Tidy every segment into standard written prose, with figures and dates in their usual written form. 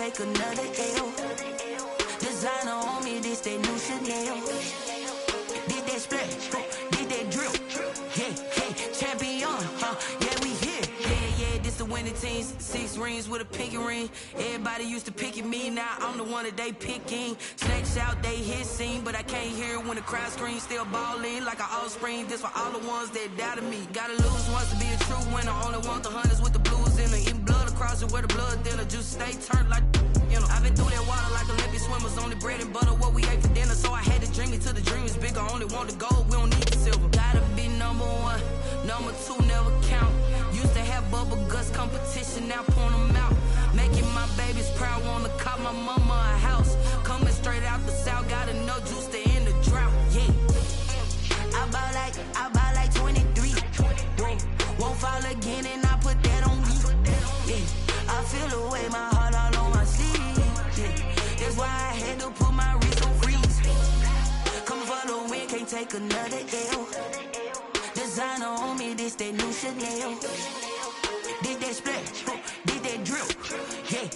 take another L. Designer on me, this that new Chanel. Did that splash, did that drill. Yeah, champion, yeah, we here. Yeah, this the winning teams. 6 rings with a pinky ring. Everybody used to pick at me, now I'm the one that they picking. Snakes out, they hit scene, but I can't hear when the crowd screams. Still ballin' like an offspring. This for all the ones that doubted me. Gotta lose once to be a true winner. Only want the hunters with the blues in it. Eating blood across it where the blood thinner. Just stay turned like, you know. I've been through that water like Olympic swimmers. Only bread and butter, what we ate for dinner. So I had to dream it till the dream is bigger. Only want the gold, we don't need the silver. Gotta be number 1, number 2 never count. Used to have bubble guts competition, now point them out. Making my babies proud, wanna call my mama a house. Coming straight out the south, got enough juice to end the drought. Yeah, I buy like 23. Whoa, won't fall again, and I put that on me. Yeah, I feel the way, my heart all on my sleeve. Yeah, that's why I had to put my wrist on freeze. Coming for the win, can't take another L. Designer on me, this that new Chanel. Did that splash, did that drill. Yeah,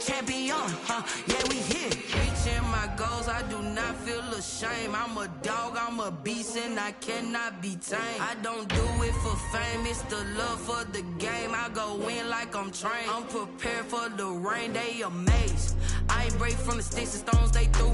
champion, yeah, we here. Reaching my goals, I do not feel ashamed. I'm a dog, I'm a beast, and I cannot be tamed. I don't do it for fame, it's the love for the game. I go in like I'm trained. I'm prepared for the rain, they amazed. I ain't break from the sticks and stones they threw.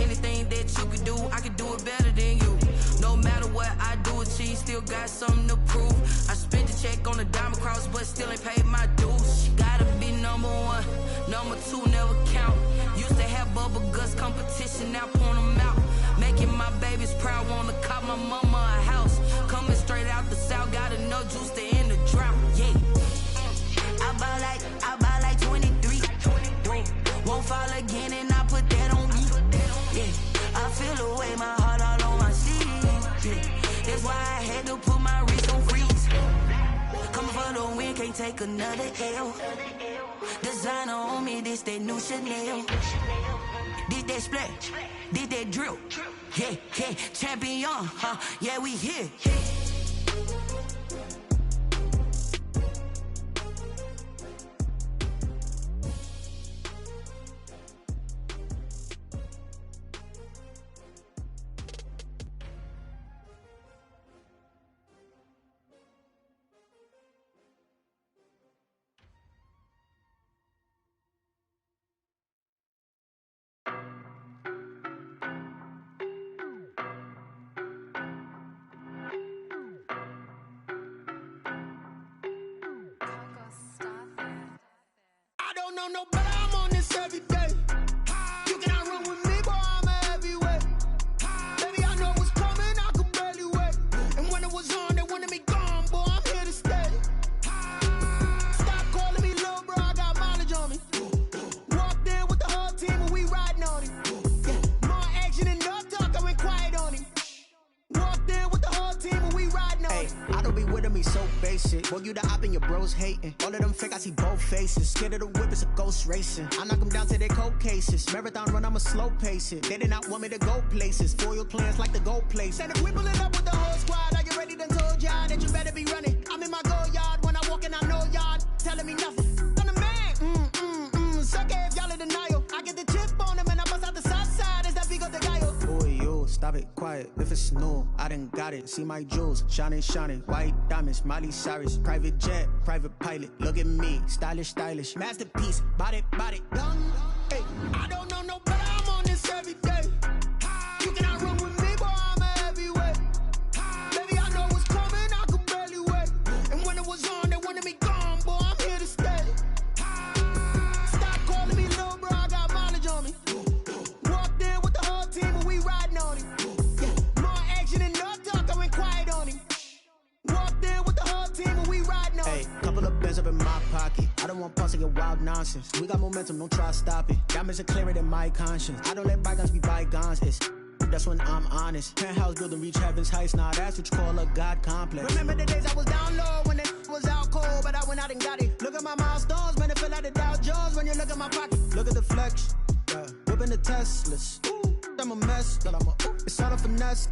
Anything that you could do, I could do it better than you. No matter what I do, achieve, still got something to prove. I spent the check on the diamond cross, but still ain't paid my dues. Gotta be number 1, number 2 never count. Used to have bubble guts competition, now point them out. Making my babies proud, wanna call my mama a house. Coming straight out the south, got enough juice to end the drought. Yeah, I buy like 23. Won't fall again, and I put that on me. Yeah, I feel the way, my heart all on my sleeve. Yeah, that's why I had to put my wrist on freeze. Coming for the win, can't take another L. Designer on me, this that new Chanel. Did that splash, did that drill. Yeah, champion, yeah, we here. No, but I'm on this every day. You cannot run with me, boy, I'm a heavyweight. Baby, I know what's coming, I could barely wait. And when it was on, they wanted me gone, boy, I'm here to stay. Stop calling me little bro, I got mileage on me. Walked in with the whole team and we riding on him. Yeah, more action and no talk, I went quiet on him. Walked in with the whole team and we riding on him. I don't be with me so basic. Boy, you the op and your bros hating. All of them fake, I see both faces. Scared of the whip, it's a ghost racing. I knock them down to their cold cases. Marathon run, I'ma slow pace it. They did not want me to go places. Foil plans like the gold place. And if we pulling up with the whole squad, are you ready? Done told y'all that you better be running. I'm in my go yard when I walk in, I know y'all telling me nothing. I'm the man. Suck it if y'all in denial. I get the chip on them and I bust out the south side. Is that Vigo the Gallo? Boy, yo, stop it, quiet. If it's new, I done got it. See my jewels, shining, white diamonds, Miley Cyrus, private jet, private pilot. Look at me, stylish, masterpiece, body, done. Hey, I don't know no better, I'm on this every day. You cannot run with me, boy, I'm a heavyweight. Baby, I know what's coming, I could barely wait. And when it was on, they wanted me gone, boy, I'm here to stay. Stop calling me little bro, I got mileage on me. Walked in with the whole team and we riding on him. Yeah, more action and no talk, I went quiet on him. Walked in with the whole team and we riding on him. Hey, couple of bands up in my pocket. I don't want pause to get wild nonsense. We got momentum, don't try to stop it. Diamonds are clearer than my conscience. I don't let bygones be bygones. That's when I'm honest. Penthouse building, reach heaven's heights. Nah, that's what you call a God complex. Remember the days I was down low when it was out cold, but I went out and got it. Look at my milestones, man, it feel like the Dow Jones when you look at my pocket. Look at the flex, whipping the Teslas. I'm a mess, but it's all a finesse.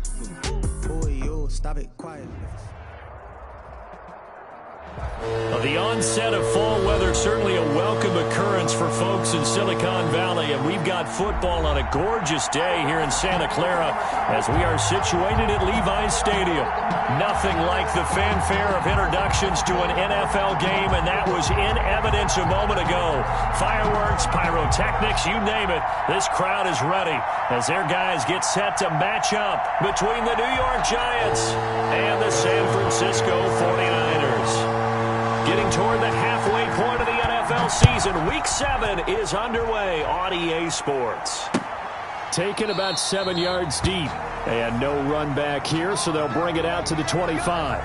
Boy, yo, stop it, quiet. The onset of fall weather, certainly a welcome occurrence for folks folks in Silicon Valley, and we've got football on a gorgeous day here in Santa Clara as we are situated at Levi's Stadium. Nothing like the fanfare of introductions to an NFL game, and that was in evidence a moment ago. Fireworks, pyrotechnics, you name it. This crowd is ready as their guys get set to match up between the New York Giants and the San Francisco 49ers. Getting toward the halfway point of the NFL season, Week 7 is underway on EA Sports. Taken about 7 yards deep, and no run back here, so they'll bring it out to the 25.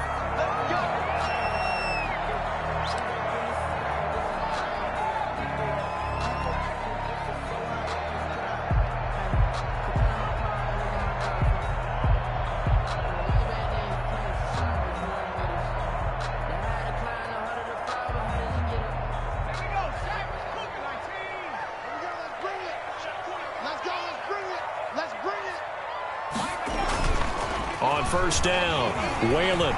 On first down, Whalen.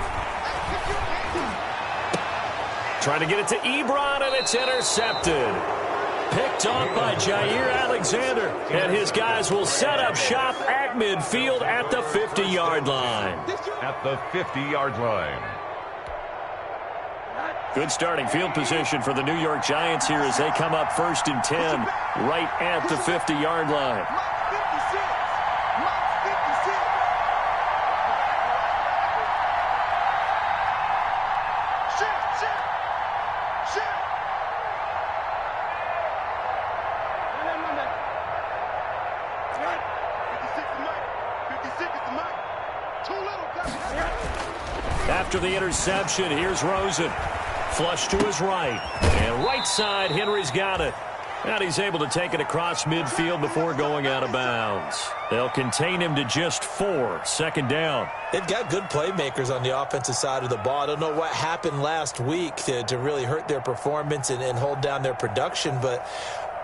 Trying to get it to Ebron, and it's intercepted. Picked off by Jair Alexander, and his guys will set up shop at midfield at the 50-yard line. At the 50-yard line. Good starting field position for the New York Giants here as they come up 1st and 10 right at the 50-yard line. After the interception, here's Rosen. Flush to his right. And right side, Henry's got it. And he's able to take it across midfield before going out of bounds. They'll contain him to just 4. Second down. They've got good playmakers on the offensive side of the ball. I don't know what happened last week to really hurt their performance and hold down their production, but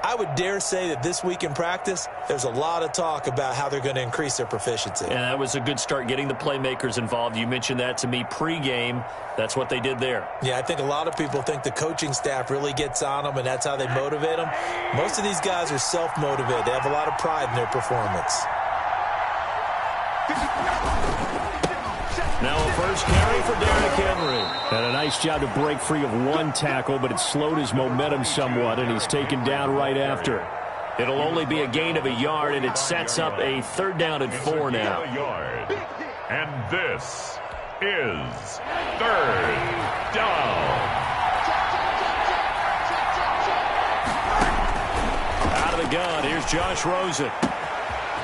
I would dare say that this week in practice, there's a lot of talk about how they're going to increase their proficiency. And that was a good start, getting the playmakers involved. You mentioned that to me pregame. That's what they did there. Yeah, I think a lot of people think the coaching staff really gets on them, and that's how they motivate them. Most of these guys are self-motivated. They have a lot of pride in their performance. Now a first carry for Derrick Henry. And a nice job to break free of one tackle, but it slowed his momentum somewhat, and he's taken down right after. It'll only be a gain of a yard, and it sets up a 3rd down and 4 now. And this is 3rd down. Out of the gun, here's Josh Rosen.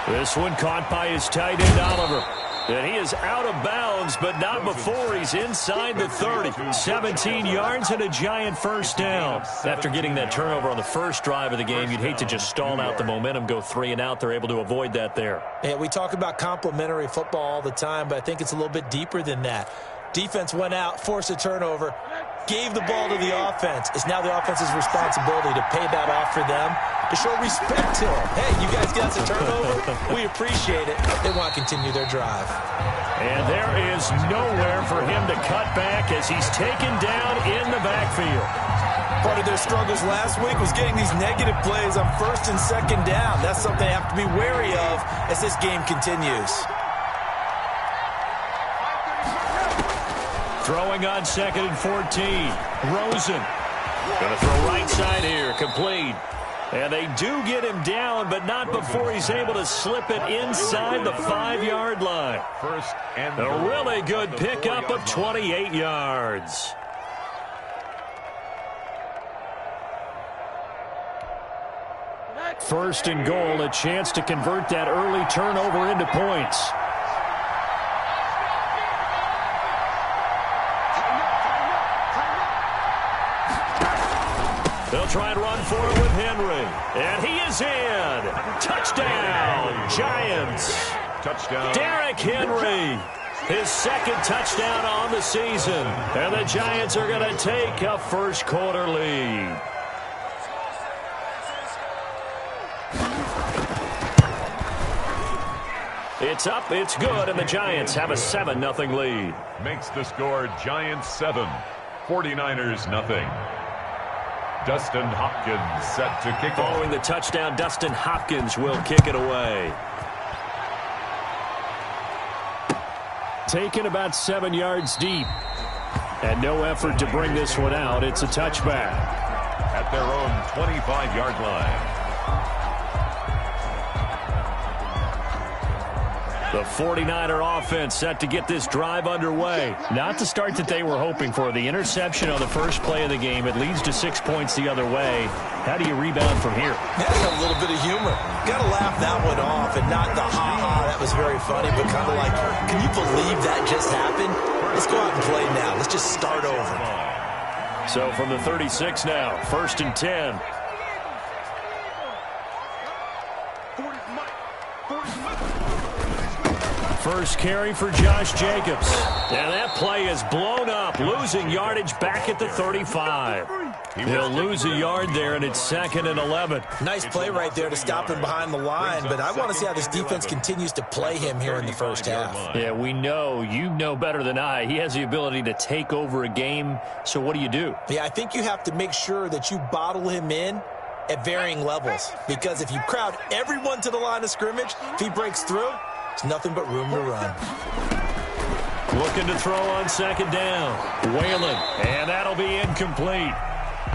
This one caught by his tight end, Oliver. And he is out of bounds, but not before he's inside the 30. 17 yards and a Giant first down. After getting that turnover on the first drive of the game, you'd hate to just stall out the momentum, go 3 and out. They're able to avoid that there. Yeah, we talk about complementary football all the time, but I think it's a little bit deeper than that. Defense went out, forced a turnover, gave the ball to the offense. It's now the offense's responsibility to pay that off for them, to show respect to them. Hey, you guys got the turnover. We appreciate it. They want to continue their drive. And there is nowhere for him to cut back as he's taken down in the backfield. Part of their struggles last week was getting these negative plays on 1st and 2nd down. That's something they have to be wary of as this game continues. Throwing on 2nd and 14. Rosen. Going to throw right side here. Complete. And they do get him down, but not before he's able to slip it inside the 5-yard line. First and a really good pickup of 28 yards. First and goal, a chance to convert that early turnover into points. They'll try and run for it with Henry. And he is in. Touchdown, Giants. Touchdown. Derrick Henry. His 2nd touchdown on the season. And the Giants are going to take a first quarter lead. It's up, it's good, and the Giants have a 7-0 lead. Makes the score Giants 7, 49ers 0. Dustin Hopkins set to kick off. Following the touchdown, Dustin Hopkins will kick it away. Taken about 7 yards deep. And no effort to bring this one out. It's a touchback. At their own 25-yard line. The 49er offense set to get this drive underway. Not the start that they were hoping for. The interception on the first play of the game. It leads to 6 points the other way. How do you rebound from here? That's a little bit of humor. Got to laugh that one off, and not the ha-ha. That was very funny, but kind of like, can you believe that just happened? Let's go out and play now. Let's just start over. So from the 36 now, 1st and 10. First carry for Josh Jacobs. And that play is blown up, losing yardage back at the 35. He'll lose a yard there, and it's 2nd and 11. Nice play right there to stop him behind the line, but I want to see how this defense continues to play him here in the first half. Yeah, we know. You know better than I. He has the ability to take over a game, so what do? Yeah, I think you have to make sure that you bottle him in at varying levels, because if you crowd everyone to the line of scrimmage, if he breaks through, it's nothing but room to run. Looking to throw on 2nd down. Whalen, and that'll be incomplete.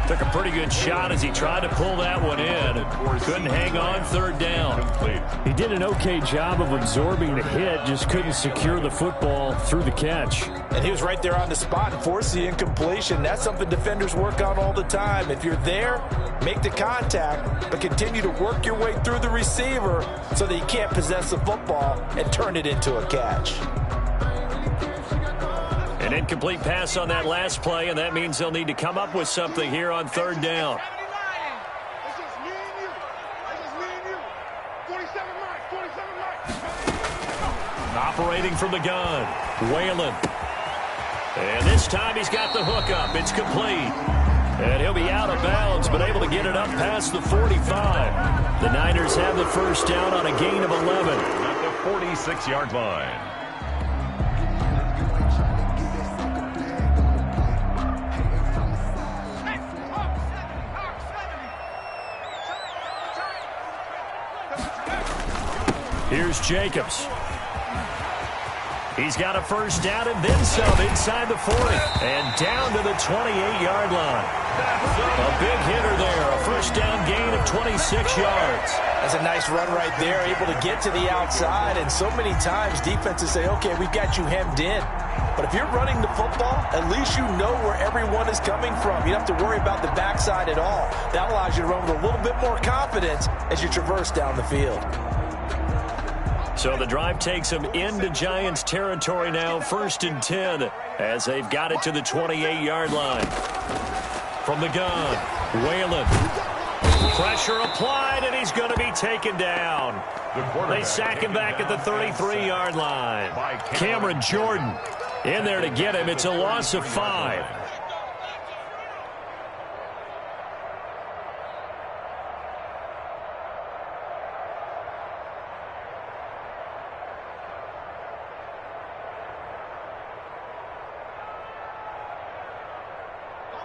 Took a pretty good shot as he tried to pull that one in. Couldn't hang on 3rd down. He did an okay job of absorbing the hit, just couldn't secure the football through the catch. And he was right there on the spot and forced the incompletion. That's something defenders work on all the time. If you're there, make the contact, but continue to work your way through the receiver so that you can't possess the football and turn it into a catch. An incomplete pass on that last play, and that means they'll need to come up with something here on 3rd down. Operating from the gun, Whalen. And this time he's got the hook up. It's complete. And he'll be out of bounds, but able to get it up past the 45. The Niners have the first down on a gain of 11. At the 46-yard line. Here's Jacobs. He's got a first down and then some inside the 40. And down to the 28-yard line. A big hitter there. A first down gain of 26 yards. That's a nice run right there. Able to get to the outside. And so many times defenses say, okay, we've got you hemmed in. But if you're running the football, at least you know where everyone is coming from. You don't have to worry about the backside at all. That allows you to run with a little bit more confidence as you traverse down the field. So the drive takes them into Giants territory now, 1st and 10, as they've got it to the 28-yard line. From the gun, Whalen. Pressure applied, and he's going to be taken down. They sack him back at the 33-yard line. Cameron Jordan in there to get him. It's a loss of 5.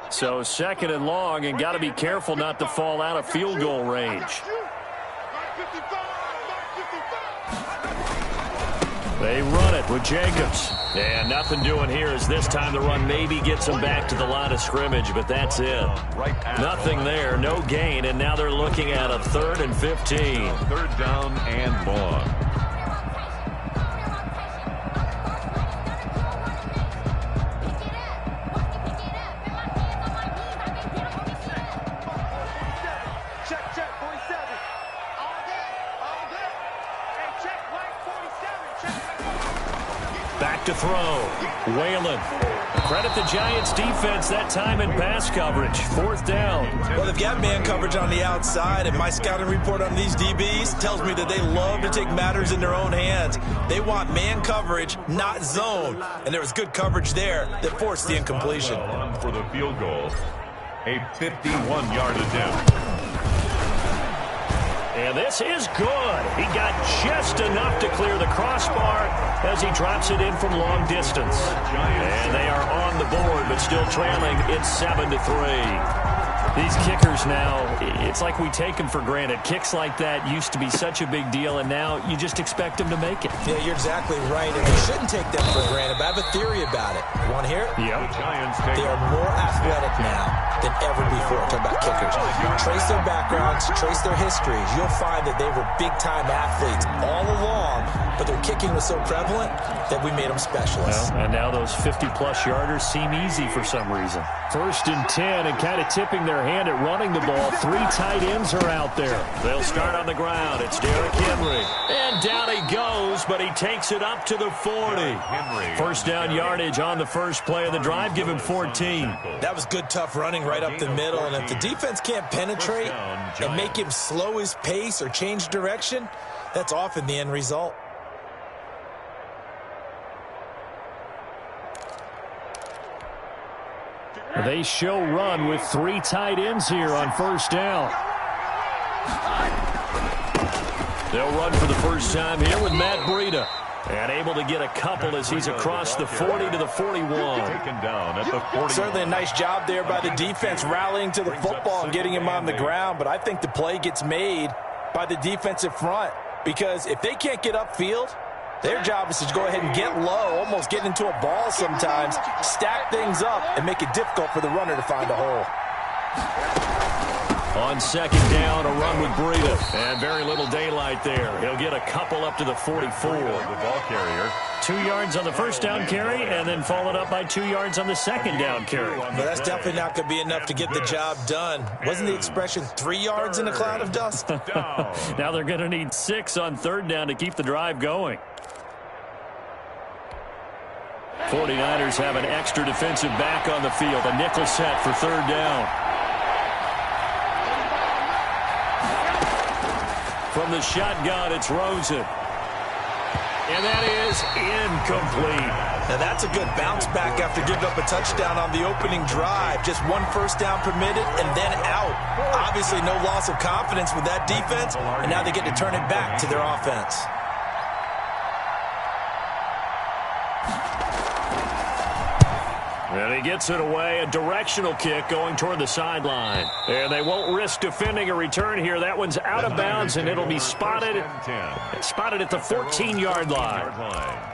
So 2nd and long, and got to be careful not to fall out of field goal range. They run it with Jacobs. And nothing doing here as this time the run maybe gets them back to the line of scrimmage, but that's it. Nothing there, no gain, and now they're looking at a 3rd and 15. 3rd down and long. Back to throw. Whalen. Credit the Giants defense that time in pass coverage. 4th down. Well, they've got man coverage on the outside, and my scouting report on these DBs tells me that they love to take matters in their own hands. They want man coverage, not zone. And there was good coverage there that forced the incompletion. On for the field goal. A 51-yard attempt. And this is good. He got just enough to clear the crossbar as he drops it in from long distance. And they are on the board, but still trailing. It's 7-3. These kickers now, it's like we take them for granted. Kicks like that used to be such a big deal, and now you just expect them to make it. Yeah, you're exactly right, and we shouldn't take them for granted, but I have a theory about it. You want to hear it? Yeah. They are more athletic now than ever before. Talk about kickers. Trace their backgrounds, trace their histories. You'll find that they were big-time athletes all along, but their kicking was so prevalent that we made them specialists. Well, and now those 50-plus yarders seem easy for some reason. 1st and 10, and kind of tipping their hand at running the ball. 3 tight ends are out there. They'll start on the ground. It's Derrick Henry. And down he goes, but he takes it up to the 40. First down yardage on the first play of the drive. Give him 14. That was good, tough running right up the middle. And if the defense can't penetrate and make him slow his pace or change direction, that's often the end result. They show run with 3 tight ends here on first down. They'll run for the first time here with Matt Breida. And able to get a couple as he's across the 40 to the 41. Taken down at the 40. Certainly a nice job there by the defense rallying to the football and getting him on the ground. But I think the play gets made by the defensive front. Because if they can't get upfield, their job is to go ahead and get low, almost get into a ball sometimes, stack things up, and make it difficult for the runner to find a hole. On second down, a run with Breida. And very little daylight there. He'll get a couple up to the 44. The ball carrier. 2 yards on the first down carry, and then followed up by 2 yards on the second down carry. But that's definitely not going to be enough to get the job done. Wasn't the expression 3 yards in a cloud of dust? Now they're going to need 6 on third down to keep the drive going. 49ers have an extra defensive back on the field. A nickel set for third down. From the shotgun, it's Rosen. And that is incomplete. Now that's a good bounce back after giving up a touchdown on the opening drive. Just 1 first down permitted and then out. Obviously no loss of confidence with that defense, and now they get to turn it back to their offense. And he gets it away, a directional kick going toward the sideline. And they won't risk defending a return here. That one's out of bounds, and it'll be spotted at the 14-yard line.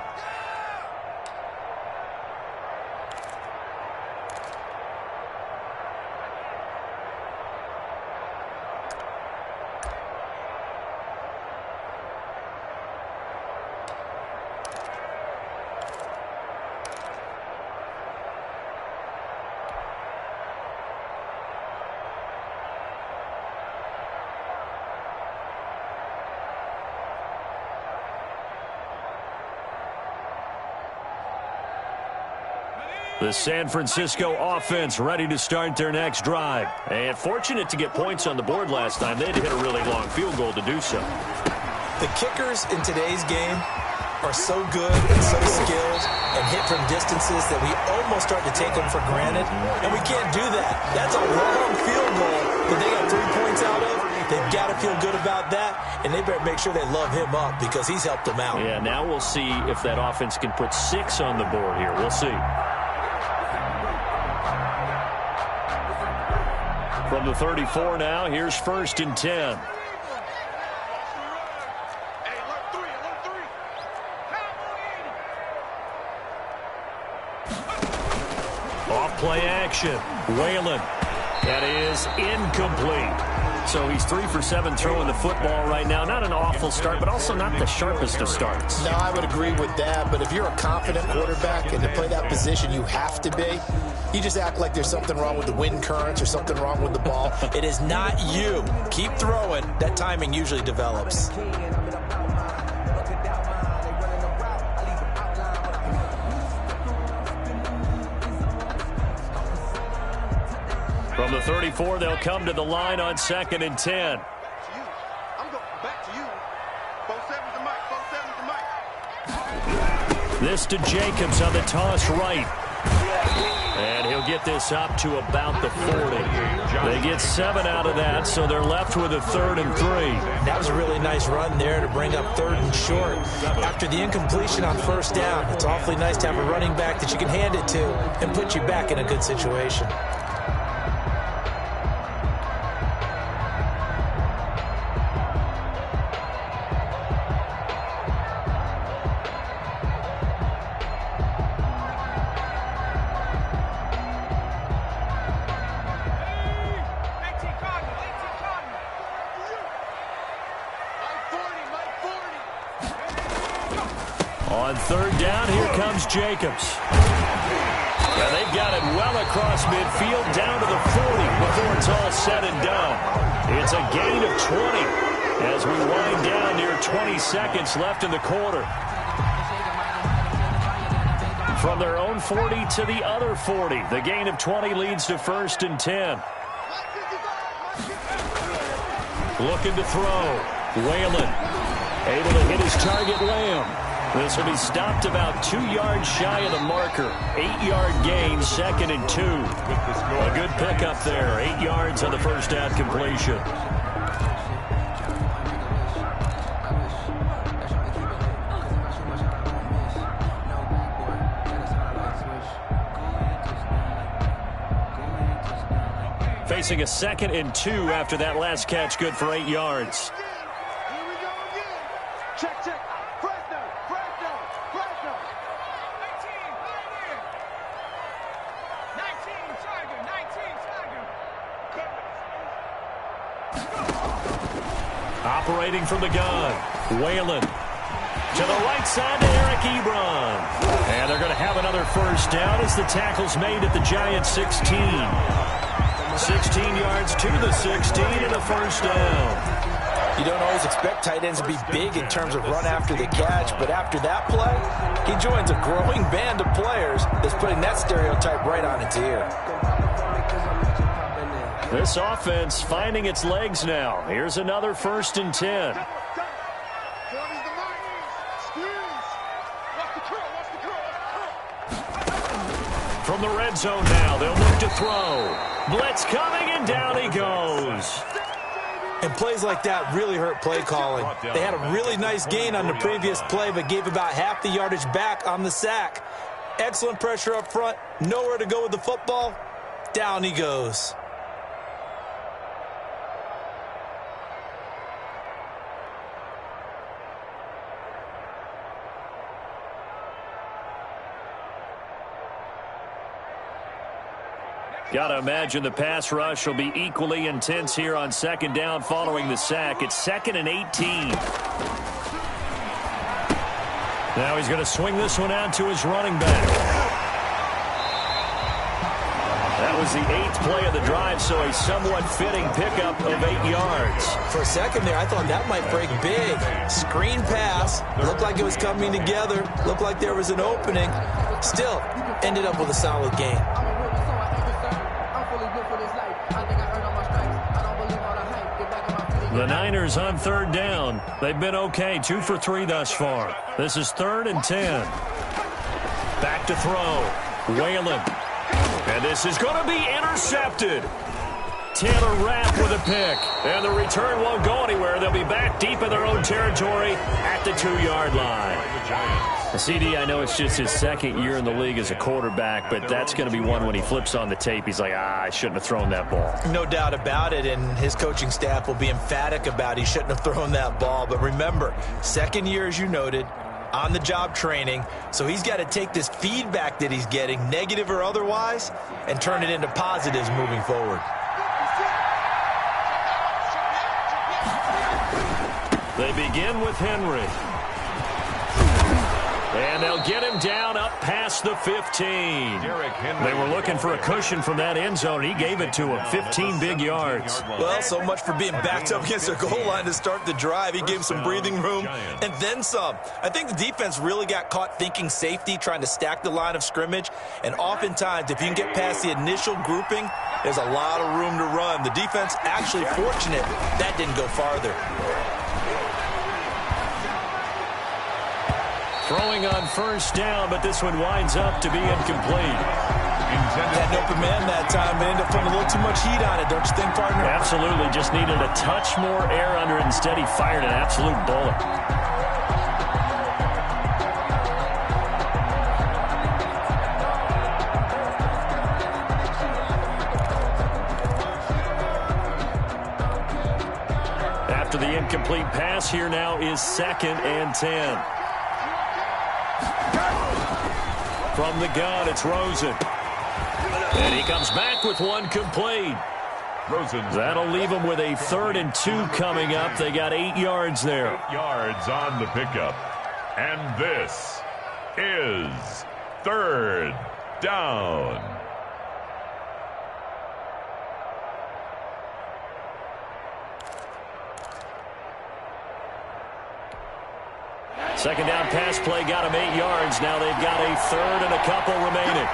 The San Francisco offense ready to start their next drive. And fortunate to get points on the board last time. They had to hit a really long field goal to do so. The kickers in today's game are so good and so skilled and hit from distances that we almost start to take them for granted. And we can't do that. That's a long field goal that they got 3 points out of. They've got to feel good about that, and they better make sure they love him up because he's helped them out. Yeah, now we'll see if that offense can put 6 on the board here. We'll see. From the 34 now, here's 1st and 10. Off play action. Whalen. That is incomplete. So he's 3 for 7 throwing the football right now. Not an awful start, but also not the sharpest of starts. No, I would agree with that. But if you're a confident quarterback and to play that position, you have to be. You just act like there's something wrong with the wind currents or something wrong with the ball. It is not you. Keep throwing. That timing usually develops. From the 34, they'll come to the line on 2nd and 10. This to Jacobs on the toss right. And he'll get this up to about the 40. They get 7 out of that, so they're left with a 3rd and 3. That was a really nice run there to bring up 3rd and short. After the incompletion on 1st down, it's awfully nice to have a running back that you can hand it to and put you back in a good situation. On third down, here comes Jacobs. And they've got it well across midfield, down to the 40 before it's all said and done. It's a gain of 20 as we wind down near 20 seconds left in the quarter. From their own 40 to the other 40, the gain of 20 leads to 1st and 10. Looking to throw. Whalen able to hit his target, Lamb. This will be stopped about 2 yards shy of the marker. 8-yard gain, 2nd and 2. A good pickup there. 8 yards on the first down completion. Facing a 2nd and 2 after that last catch, good for 8 yards. Here we go again. Check. Fresno. 19, Tiger. Operating from the gun. Whalen to the right side to Eric Ebron. And they're going to have another first down as the tackle's made at the Giants' 16. 16 yards to the 16 and a first down. You don't always expect tight ends to be big in terms of run after the catch, but after that play, he joins a growing band of players that's putting that stereotype right on its ear. This offense finding its legs now. Here's another 1st and 10. From the red zone now, they'll look to throw. Blitz coming, and down he goes. And plays like that really hurt play calling. They had a really nice gain on the previous play, but gave about half the yardage back on the sack. Excellent pressure up front. Nowhere to go with the football. Down he goes. Got to imagine the pass rush will be equally intense here on 2nd down following the sack. It's 2nd and 18. Now he's going to swing this one out to his running back. That was the 8th play of the drive, so a somewhat fitting pickup of 8 yards. For a second there, I thought that might break big. Screen pass. Looked like it was coming together. Looked like there was an opening. Still, ended up with a solid gain. The Niners on 3rd down. They've been okay, 2 for 3 thus far. This is 3rd and 10. Back to throw. Whalen. And this is going to be intercepted. Taylor Rapp with a pick. And the return won't go anywhere. They'll be back deep in their own territory at the 2-yard line. CD, I know it's just his 2nd year in the league as a quarterback, but that's going to be one when he flips on the tape. He's like, I shouldn't have thrown that ball. No doubt about it, and his coaching staff will be emphatic about he shouldn't have thrown that ball. But remember, 2nd year, as you noted, on-the-job training, so he's got to take this feedback that he's getting, negative or otherwise, and turn it into positives moving forward. They begin with Henry. And they'll get him down up past the 15. They were looking for a cushion from that end zone. He gave it to him. 15 big yards. Well, so much for being backed up against the goal line to start the drive. He gave some breathing room and then some. I think the defense really got caught thinking safety, trying to stack the line of scrimmage. And oftentimes, if you can get past the initial grouping, there's a lot of room to run. The defense actually fortunate that didn't go farther. Throwing on 1st down, but this one winds up to be incomplete. Had an open man that time, but ended up putting a little too much heat on it, don't you think, partner? Absolutely. Just needed a touch more air under it. Instead, he fired an absolute bullet. After the incomplete pass, here now is 2nd and 10. From the gun, it's Rosen. And he comes back with one complete. That'll leave him with a 3rd and 2 coming up. They got 8 yards there. 8 yards on the pickup. And this is third down. Second down pass play got him 8 yards. Now they've got a third and a couple remaining.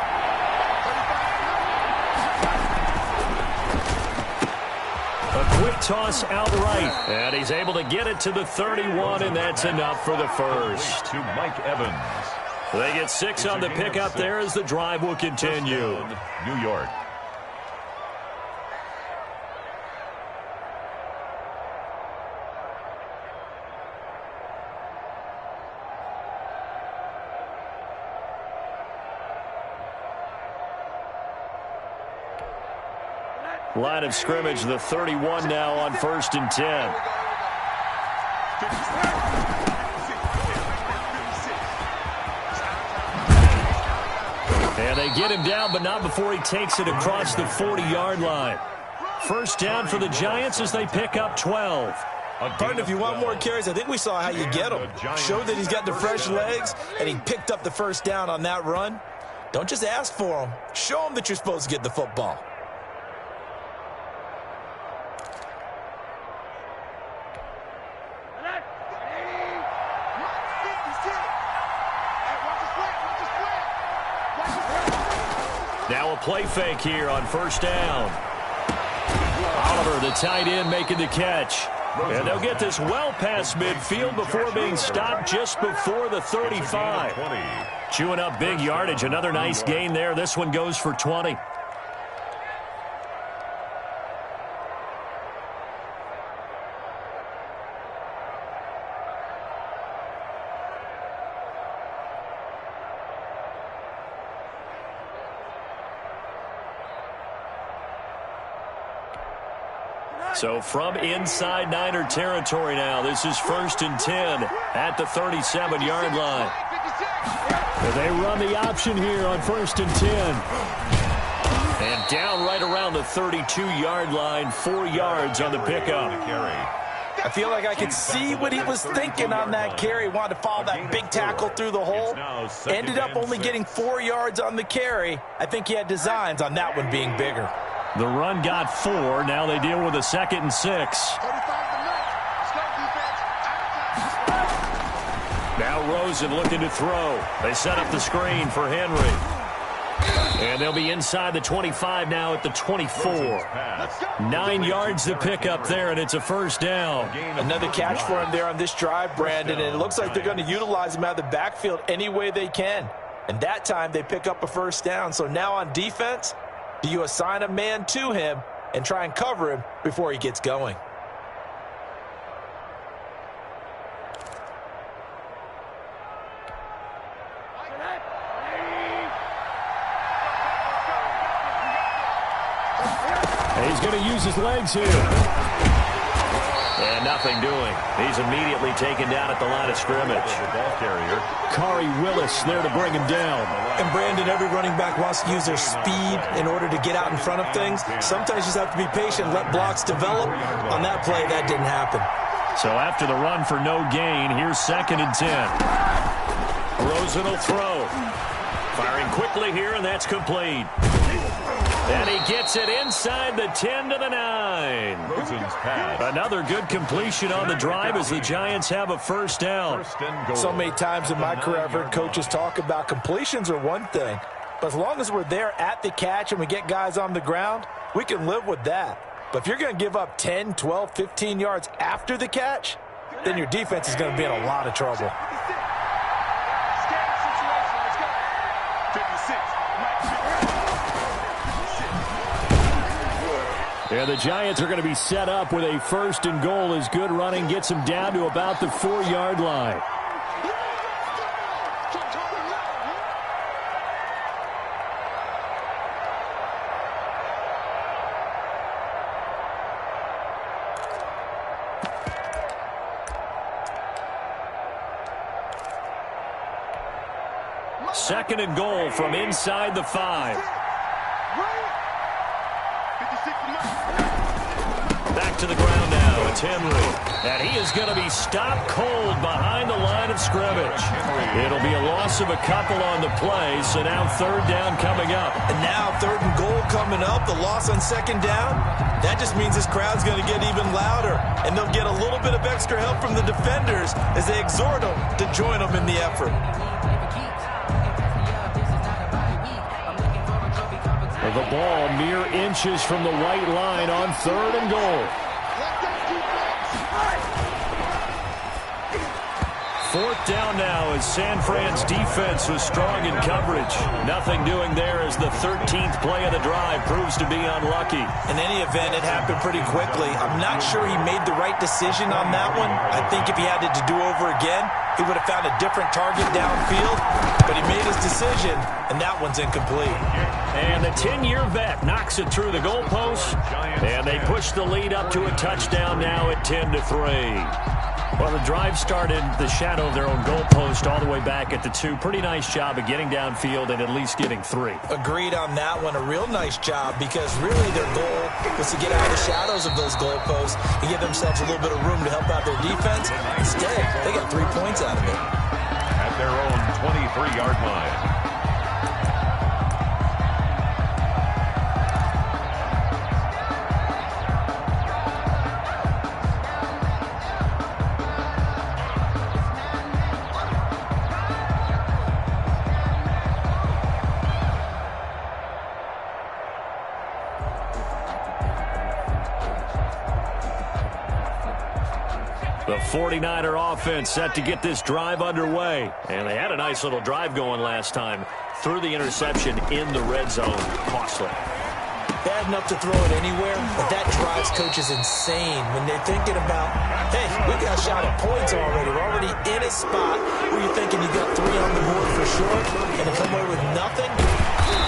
A quick toss outright. And he's able to get it to the 31, and that's enough for the first. To Mike Evans. They get 6 on the pickup there as the drive will continue. New York. Line of scrimmage, the 31 now on 1st and 10. And they get him down, but not before he takes it across the 40-yard line. First down for the Giants as they pick up 12. Pardon, if you want more carries, I think we saw how you get him. Showed that he's got the fresh legs, and he picked up the first down on that run. Don't just ask for him. Show him that you're supposed to get the football. Now a play fake here on first down. Oliver, the tight end, making the catch. And they'll get this well past midfield before being stopped just before the 35. Chewing up big yardage. Another nice gain there. This one goes for 20. So from inside Niner territory now, this is 1st and 10 at the 37-yard line. They run the option here on 1st and 10. And down right around the 32-yard line, 4 yards on the pickup. I feel like I could see what he was thinking on that carry. Wanted to follow that big tackle through the hole. Ended up only getting 4 yards on the carry. I think he had designs on that one being bigger. The run got 4. Now they deal with a 2nd and 6. Now Rosen looking to throw. They set up the screen for Henry. And they'll be inside the 25 now at the 24. 9 yards to pick up there, and it's a first down. Another catch for him there on this drive, Brandon, and it looks like they're going to utilize him out of the backfield any way they can. And that time they pick up a first down. So now on defense, do you assign a man to him and try and cover him before he gets going? He's going to use his legs here. And nothing doing. He's immediately taken down at the line of scrimmage. The ball carrier. Kari Willis there to bring him down. And Brandon, every running back wants to use their speed in order to get out in front of things. Sometimes you just have to be patient, let blocks develop. On that play, that didn't happen. So after the run for no gain, here's 2nd and 10. Rosen will throw. Firing quickly here, and that's complete. And he gets it inside the 10 to the 9. Rosen's pass. Another good completion on the drive as the Giants have a first down. So many times in my career I've heard coaches talk about completions are one thing, but as long as we're there at the catch and we get guys on the ground, we can live with that. But if you're going to give up 10, 12, 15 yards after the catch, then your defense is going to be in a lot of trouble. Yeah, the Giants are going to be set up with a 1st and goal as good running gets them down to about the 4-yard line. Second and goal from inside the 5. Back back to the ground now. It's Henry. And he is going to be stopped cold behind the line of scrimmage. It'll be a loss of a couple on the play, so now third down coming up. And now third and goal coming up, the loss on second down. That just means this crowd's going to get even louder, and they'll get a little bit of extra help from the defenders as they exhort them to join them in the effort. The ball mere inches from the white line on third and goal. Fourth down now as San Fran's defense was strong in coverage. Nothing doing there as the 13th play of the drive proves to be unlucky. In any event, it happened pretty quickly. I'm not sure he made the right decision on that one. I think if he had it to do over again, he would have found a different target downfield. But he made his decision, and that one's incomplete. And the 10-year vet knocks it through the goalpost, and they push the lead up to a touchdown now at 10-3. Well, the drive started the shadow of their own goalpost all the way back at the 2. Pretty nice job of getting downfield and at least getting 3. Agreed on that one. A real nice job because really their goal was to get out of the shadows of those goalposts and give themselves a little bit of room to help out their defense. Instead, they got 3 points out of it. At their own 23-yard line. The 49er offense set to get this drive underway. And they had a nice little drive going last time. Threw the interception in the red zone. Costly. Bad enough to throw it anywhere, but that drives coaches insane when they're thinking about, hey, we got a shot at points already. We're already in a spot where you're thinking you got 3 on the board for sure, and to come away with nothing,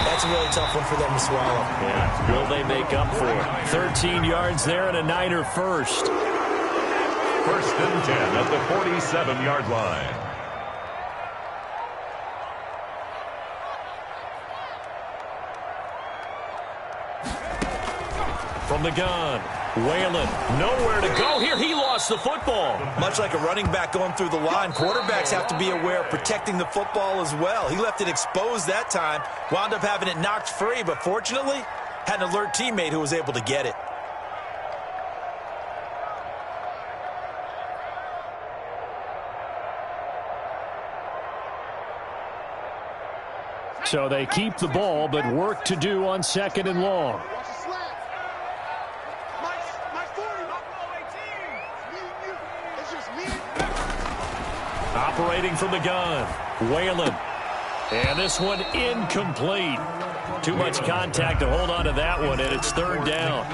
that's a really tough one for them to swallow. Yeah, will they make up for it? 13 yards there and a Niner first. First and 10 at the 47-yard line. From the gun, Whalen, nowhere to go here. He lost the football. Much like a running back going through the line, quarterbacks have to be aware of protecting the football as well. He left it exposed that time, wound up having it knocked free, but fortunately, had an alert teammate who was able to get it. So they keep the ball, but work to do on second and long. Operating from the gun, Whalen. And this one incomplete. Too much contact to hold on to that one, and it's third down.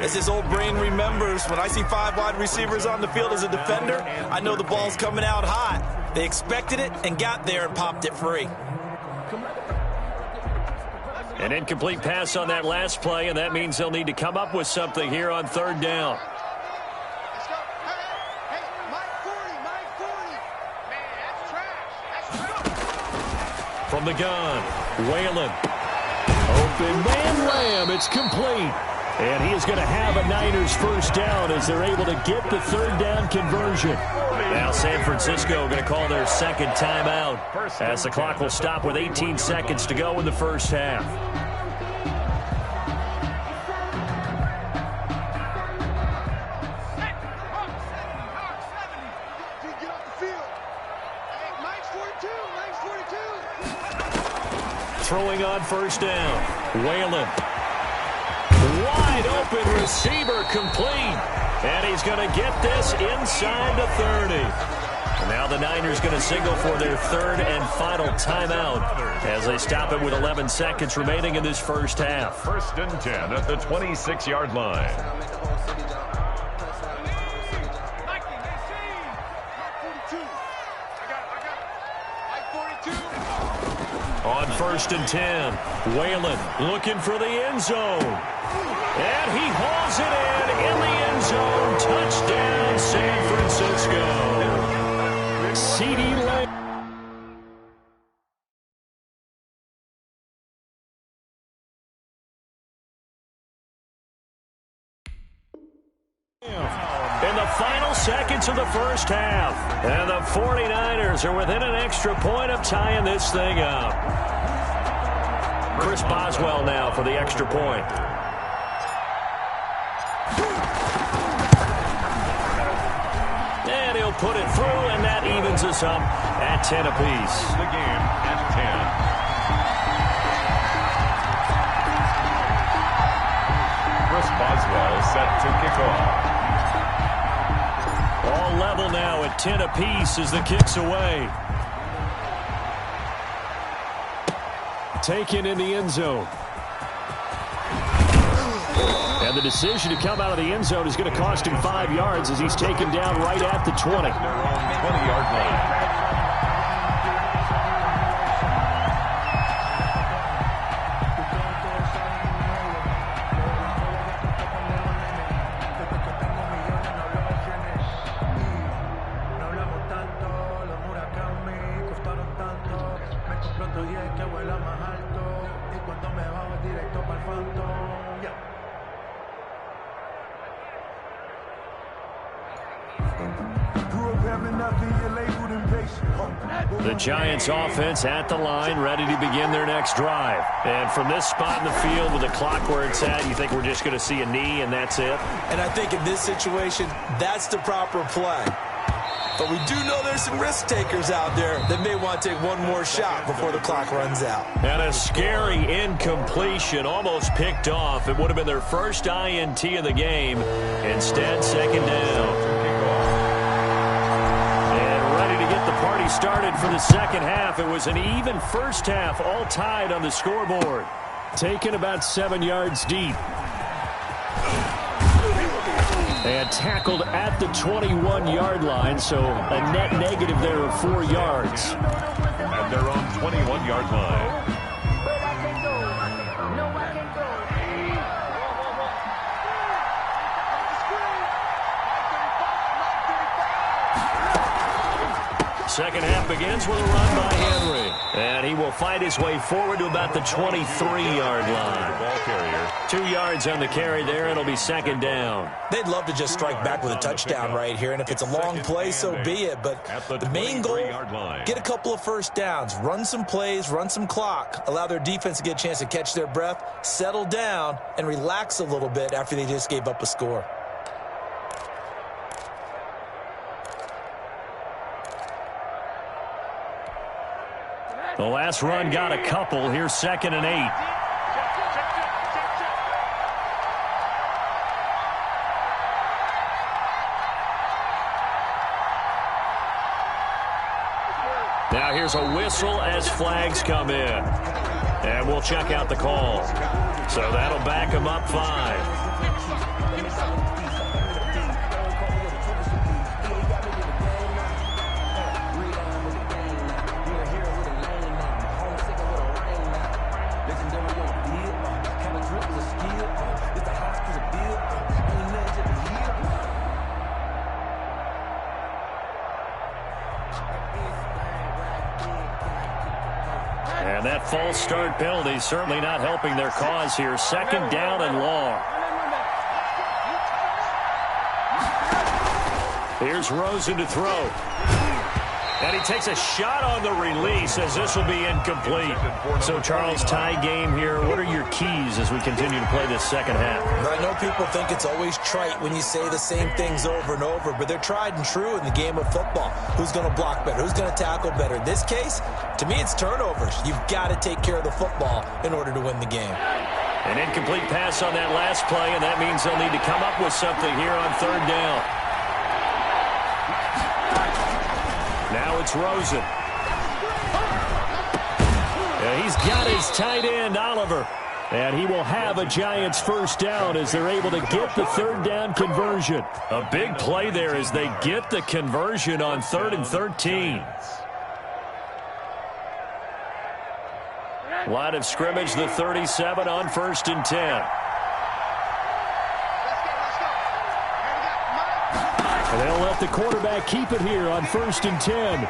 As his old brain remembers, when I see 5 wide receivers on the field as a defender, I know the ball's coming out hot. They expected it and got there and popped it free. An incomplete pass on that last play, and that means they'll need to come up with something here on third down. From the gun, Whalen. Open man Lamb, it's complete. And he is going to have a Niners first down as they're able to get the third down conversion. Now San Francisco going to call their second timeout as the clock will stop with 18 seconds to go in the first half. Throwing on first down, Whalen. Wide open receiver complete. And he's going to get this inside the 30. And now the Niners going to signal for their third and final timeout as they stop it with 11 seconds remaining in this first half. First and 10 at the 26-yard line. On first and 10, Whalen looking for the end zone. And he hauls it in the end zone. Touchdown, San Francisco. CD in the final seconds of the first half. And the 49ers are within an extra point of tying this thing up. Chris Boswell now for the extra point. And he'll put it through, and that evens us up at 10 apiece. The game at 10. Chris Boswell set to kick off. All level now at 10 apiece as the kick's away. Taken in the end zone. And the decision to come out of the end zone is going to cost him 5 yards as he's taken down right at the 20. Their own 20-yard line. The Giants offense at the line, ready to begin their next drive. And from this spot in the field with the clock where it's at, you think we're just going to see a knee and that's it? And I think in this situation, that's the proper play. But we do know there's some risk takers out there that may want to take one more shot before the clock runs out. And a scary incompletion, almost picked off. It would have been their first INT of the game. Instead, second down. Party started for the second half. It was an even first half, all tied on the scoreboard. Taken about 7 yards deep. And tackled at the 21-yard line, so a net negative there of 4 yards. At their own 21-yard line. Second half begins with a run by Henry. And he will fight his way forward to about the 23-yard line. Ball carrier. 2 yards on the carry there. It'll be second down. They'd love to just strike back with a touchdown right here. And if it's a long play, so be it. But the main goal, get a couple of first downs. Run some plays, run some clock. Allow their defense to get a chance to catch their breath, settle down, and relax a little bit after they just gave up a score. The last run got a couple. Here's 2nd and 8. Now here's a whistle as flags come in. And we'll check out the call. So that'll back them up 5. And that false start penalty certainly not helping their cause here. Second down and long. Here's Rosen to throw. And he takes a shot on the release as this will be incomplete. So, Charles, tie game here. What are your keys as we continue to play this second half? I know people think it's always trite when you say the same things over and over, but they're tried and true in the game of football. Who's going to block better? Who's going to tackle better? In this case, to me, it's turnovers. You've got to take care of the football in order to win the game. An incomplete pass on that last play, and that means they'll need to come up with something here on third down. Now it's Rosen. Yeah, he's got his tight end, Oliver. And he will have a Giants first down as they're able to get the third down conversion. A big play there as they get the conversion on 3rd and 13. Line of scrimmage, the 37 on 1st and 10. And they'll let the quarterback keep it here on 1st and 10.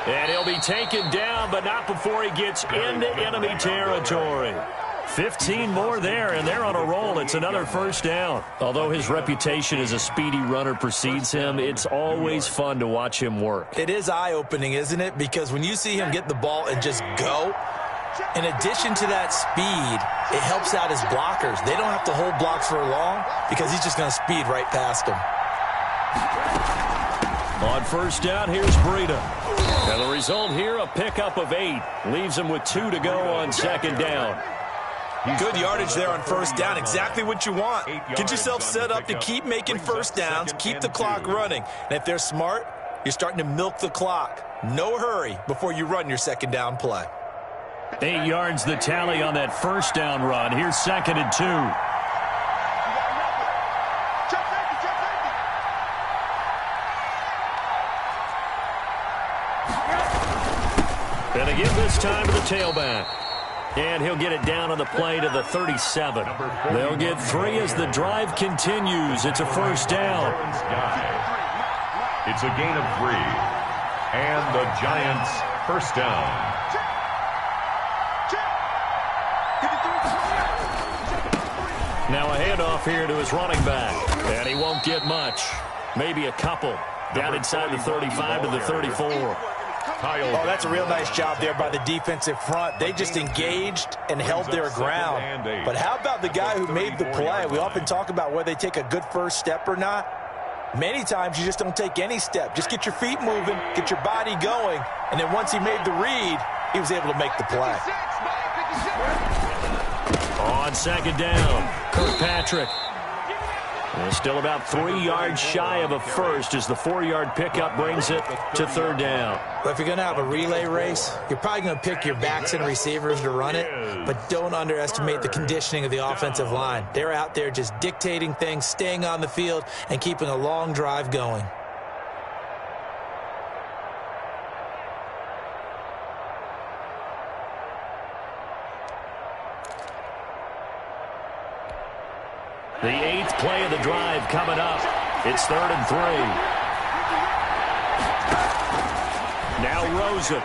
And he'll be taken down, but not before he gets into enemy territory. 15 more there, and they're on a roll. It's another first down. Although his reputation as a speedy runner precedes him, it's always fun to watch him work. It is eye-opening, isn't it? Because when you see him get the ball and just go, in addition to that speed, it helps out his blockers. They don't have to hold blocks for long because he's just going to speed right past them. On first down, here's Breida. And the result here, a pickup of 8. Leaves him with 2 to go on second down. Good yardage there on first down. Exactly what you want. Get yourself set up to keep making first downs, keep the clock running. And if they're smart, you're starting to milk the clock. No hurry before you run your second down play. 8 yards the tally on that first down run. Here's 2nd and 2. And again this time to the tailback. And he'll get it down on the play to the 37. They'll get 3 as the drive continues. It's a first down. It's a gain of 3. And the Giants first down. Now a handoff here to his running back. And he won't get much. Maybe a couple. Down inside the 35 to the 34. Oh, that's a real nice job there by the defensive front. They just engaged and held their ground. But how about the guy who made the play? We often talk about whether they take a good first step or not. Many times you just don't take any step. Just get your feet moving, get your body going, and then once he made the read, he was able to make the play. On second down, Kirkpatrick. And still about 3 yards shy of a first as the 4-yard pickup brings it to third down. But if you're going to have a relay race, you're probably going to pick your backs and receivers to run it, but don't underestimate the conditioning of the offensive line. They're out there just dictating things, staying on the field, and keeping a long drive going. The 8th play of the drive coming up. It's 3rd and 3. Now Rosen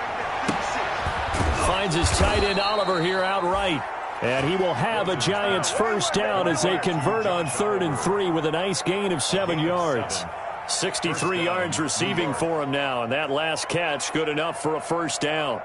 finds his tight end Oliver here outright. And he will have a Giants first down as they convert on 3rd and 3 with a nice gain of 7 yards. 63 yards receiving for him now. And that last catch good enough for a first down.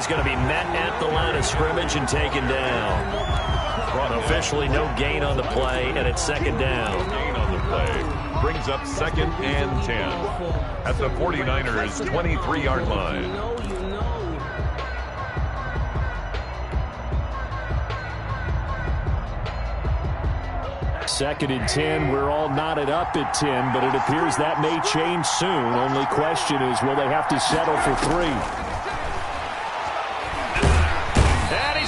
Going to be met at the line of scrimmage and taken down. Officially no gain on the play, and it's second down. Gain on the play brings up 2nd and 10 at the 49ers' 23-yard line. Second and 10. We're all knotted up at 10, but it appears that may change soon. Only question is, will they have to settle for 3?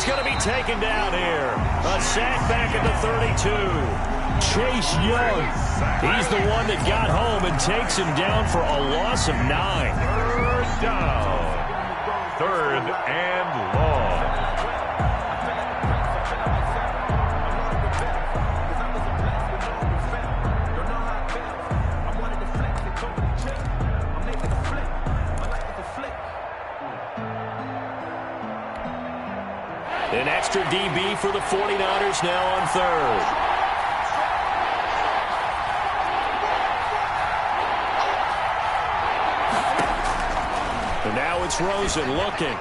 Going to be taken down here. A sack back at the 32. Chase Young. He's the one that got home and takes him down for a loss of 9. 3rd down. 3rd and long. An extra DB for the 49ers now on 3rd. And now it's Rosen looking.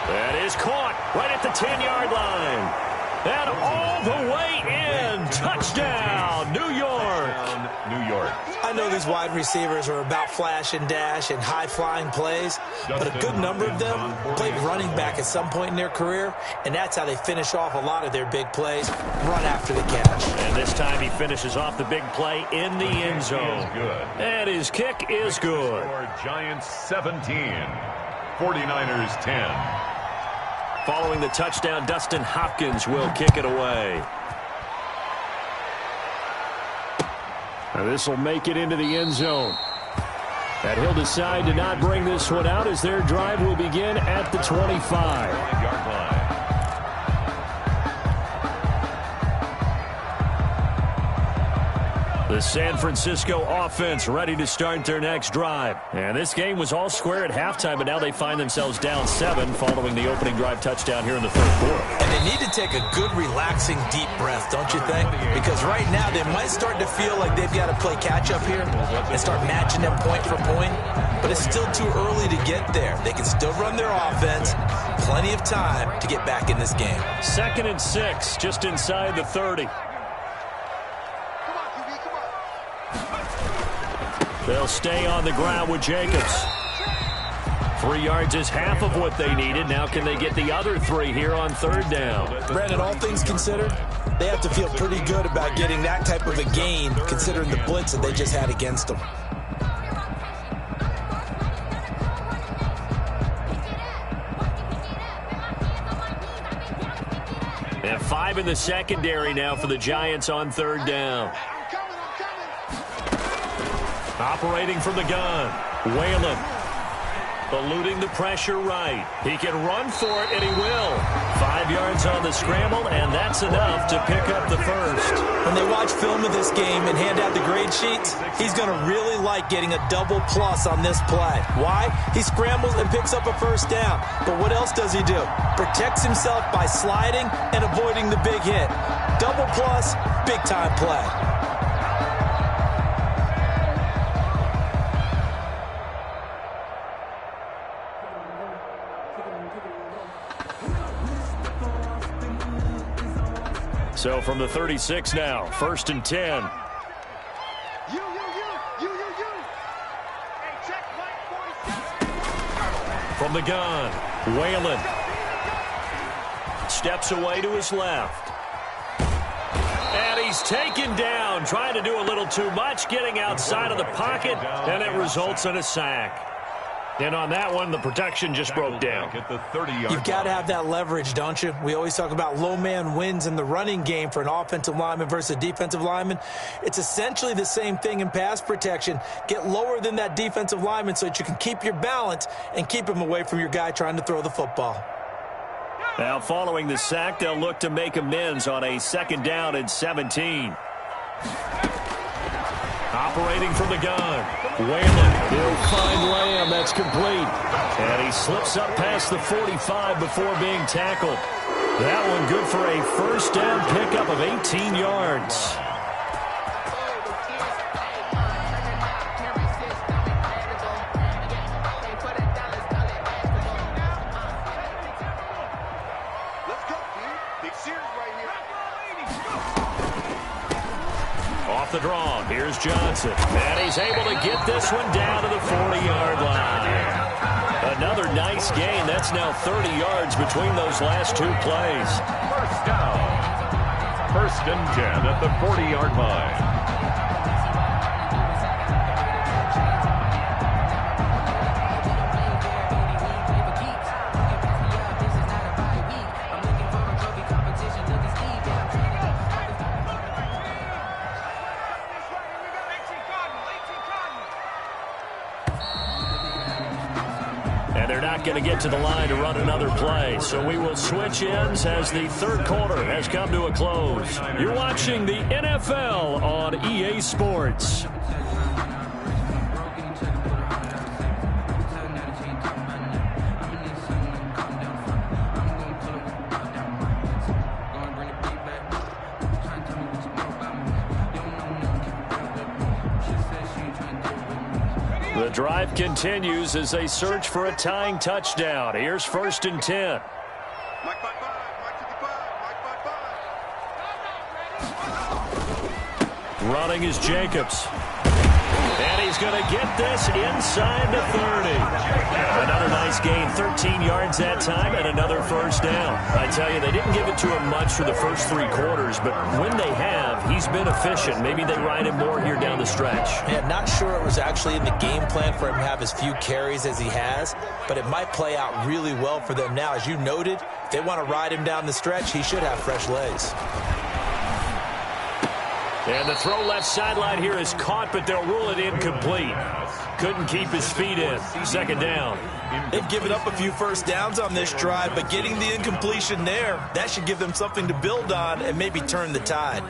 That is caught right at the 10-yard line. And all the way in. Touchdown, New York. New York. I know these wide receivers are about flash and dash and high-flying plays, but a good number of them played running back at some point in their career, and that's how they finish off a lot of their big plays, run after the catch. And this time he finishes off the big play in the end zone. Good. And his kick is good. Giants 17, 49ers 10. Following the touchdown, Dustin Hopkins will kick it away. This will make it into the end zone. And he'll decide to not bring this one out as their drive will begin at the 25-yard line. The San Francisco offense ready to start their next drive. And this game was all square at halftime, but now they find themselves down 7 following the opening drive touchdown here in the third quarter. And they need to take a good, relaxing, deep breath, don't you think? Because right now they might start to feel like they've got to play catch-up here and start matching them point for point. But it's still too early to get there. They can still run their offense. Plenty of time to get back in this game. 2nd and 6, just inside the 30. They'll stay on the ground with Jacobs. 3 yards is half of what they needed. Now can they get the other 3 here on 3rd down? Brandon, all things considered, they have to feel pretty good about getting that type of a gain considering the blitz that they just had against them. And 5 in the secondary now for the Giants on 3rd down. Operating from the gun, Whalen eluding the pressure right. He can run for it, and he will. 5 yards on the scramble, and that's enough to pick up the first. When they watch film of this game and hand out the grade sheets, he's going to really like getting a double plus on this play. Why? He scrambles and picks up a first down. But what else does he do? Protects himself by sliding and avoiding the big hit. Double plus, big-time play. So from the 36 now, 1st and 10. From the gun, Whalen steps away to his left. And he's taken down, trying to do a little too much, getting outside of the pocket, and it results in a sack. And on that one, the protection just broke down. You've got to have that leverage, don't you? We always talk about low man wins in the running game for an offensive lineman versus a defensive lineman. It's essentially the same thing in pass protection. Get lower than that defensive lineman so that you can keep your balance and keep him away from your guy trying to throw the football. Now, following the sack, they'll look to make amends on a 2nd down and 17. Operating from the gun, Whalen. He'll find Lamb. That's complete. And he slips up past the 45 before being tackled. That one good for a 1st down pickup of 18 yards. Off the draw, here's Johnson. And he's able to get this one down to the 40-yard line. Another nice gain. That's now 30 yards between those last 2 plays. 1st down. 1st and 10 at the 40-yard line. They're not going to get to the line to run another play, so we will switch ends as the 3rd quarter has come to a close. You're watching the NFL on EA Sports. The drive continues as they search for a tying touchdown. Here's 1st and 10. Running is Jacobs. And he's going to get this inside the 30. Another nice gain, 13 yards that time, and another 1st down. I tell you, they didn't give it to him much for the first 3 quarters, but when they have, he's been efficient. Maybe they ride him more here down the stretch. Yeah, not sure it was actually in the game plan for him to have as few carries as he has, but it might play out really well for them now. As you noted, if they want to ride him down the stretch, he should have fresh legs. And the throw left sideline here is caught, but they'll rule it incomplete. Couldn't keep his feet in. Second down. They've given up a few first downs on this drive, but getting the incompletion there, that should give them something to build on and maybe turn the tide.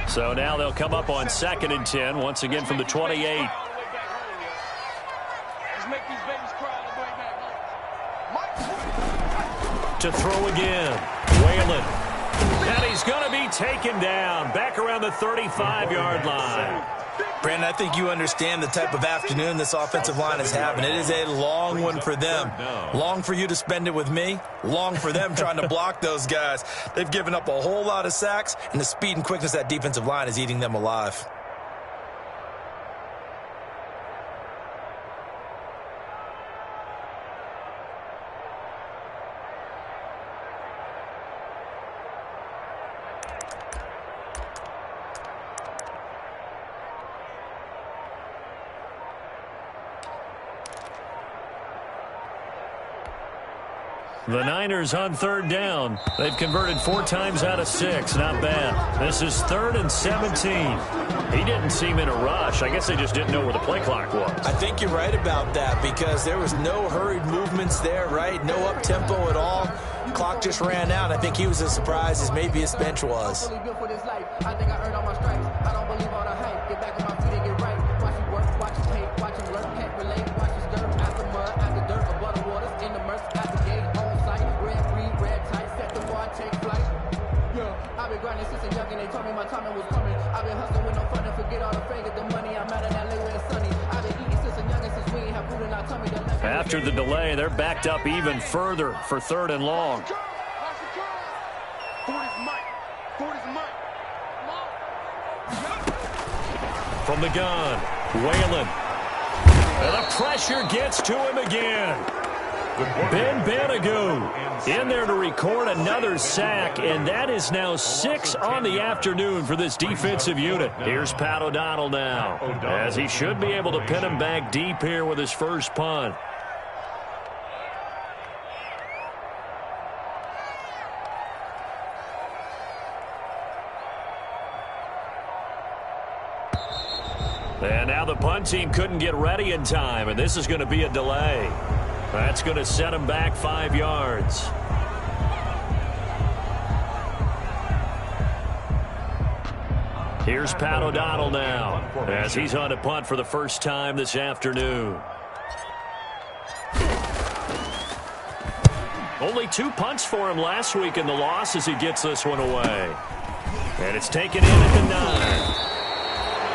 So now they'll come up on 2nd and 10, once again from the 28. To throw again. Whalen. And he's going to be taken down. Back around the 35-yard line. Brandon, I think you understand the type of afternoon this offensive line is having. It is a long one for them. Long for you to spend it with me. Long for them trying to block those guys. They've given up a whole lot of sacks, and the speed and quickness of that defensive line is eating them alive. The Niners on 3rd down. They've converted 4 times out of 6. Not bad. This is 3rd and 17. He didn't seem in a rush. I guess they just didn't know where the play clock was. I think you're right about that because there was no hurried movements there, right? No up-tempo at all. Clock just ran out. I think he was as surprised as maybe his bench was. I think I earned all my stripes. I don't believe all the hype. Get back on my feet and get right. Watch him work, watch him hate, watch him lurk, can't relate. Watch his dirt, after mud, after dirt, above the waters, in the murk, at the gate, on site. Red, green, red, tight, set the bar, take flight. Yeah, I've been grinding since a young and they told me my timing was coming. I've been hustling with no fun and forget all the fame, get the money. I'm out of that LA where it's sunny. I've been eating since a young and since we ain't have food in our tummy. After the delay, they're backed up even further for 3rd and long. From the gun, Whalen. And the pressure gets to him again. Ben Banigou in there to record another sack, and that is now 6 on the afternoon for this defensive unit. Here's Pat O'Donnell now, as he should be able to pin him back deep here with his first punt. And now the punt team couldn't get ready in time, and this is going to be a delay. That's going to set him back 5 yards. Here's Pat O'Donnell now, as he's on a punt for the first time this afternoon. Only 2 punts for him last week in the loss as he gets this one away. And it's taken in at the 9.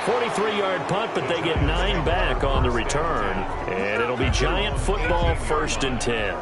43-yard punt, but they get 9 back on the return. And it'll be Giant football 1st and 10.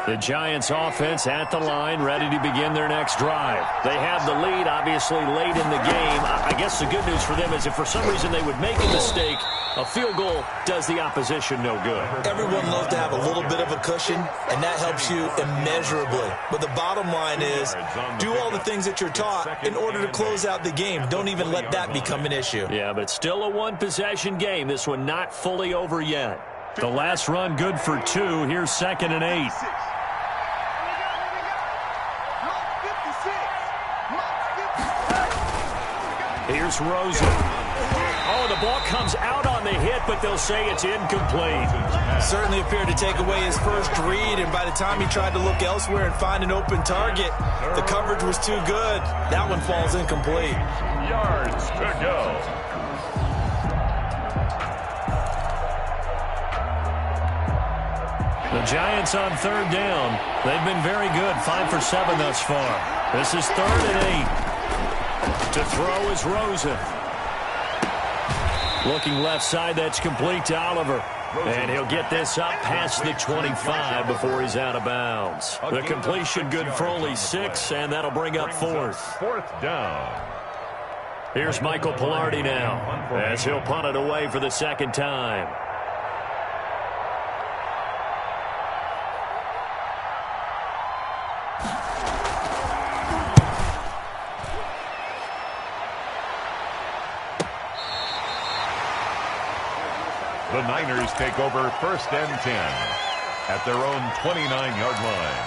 The Giants offense at the line, ready to begin their next drive. They have the lead, obviously, late in the game. I guess the good news for them is if for some reason they would make a mistake, a field goal does the opposition no good. Everyone loves to have a little bit of a cushion, and that helps you immeasurably. But the bottom line is, do all the things that you're taught in order to close out the game. Don't even let that become an issue. Yeah, but still a one-possession game. This one not fully over yet. The last run good for 2. Here's 2nd and 8. Here's Rosen. Oh, the ball comes out on the hit, but they'll say it's incomplete. Certainly appeared to take away his first read, and by the time he tried to look elsewhere and find an open target, the coverage was too good. That one falls incomplete. Yards to go. The Giants on 3rd down. They've been very good, 5 for 7 thus far. This is 3rd and 8. To throw is Rosen. Looking left side, that's complete to Oliver. And he'll get this up past the 25 before he's out of bounds. The completion good for only 6, and that'll bring up 4th. 4th down. Here's Michael Pilardi now as he'll punt it away for the second time. The Niners take over 1st and 10 at their own 29-yard line.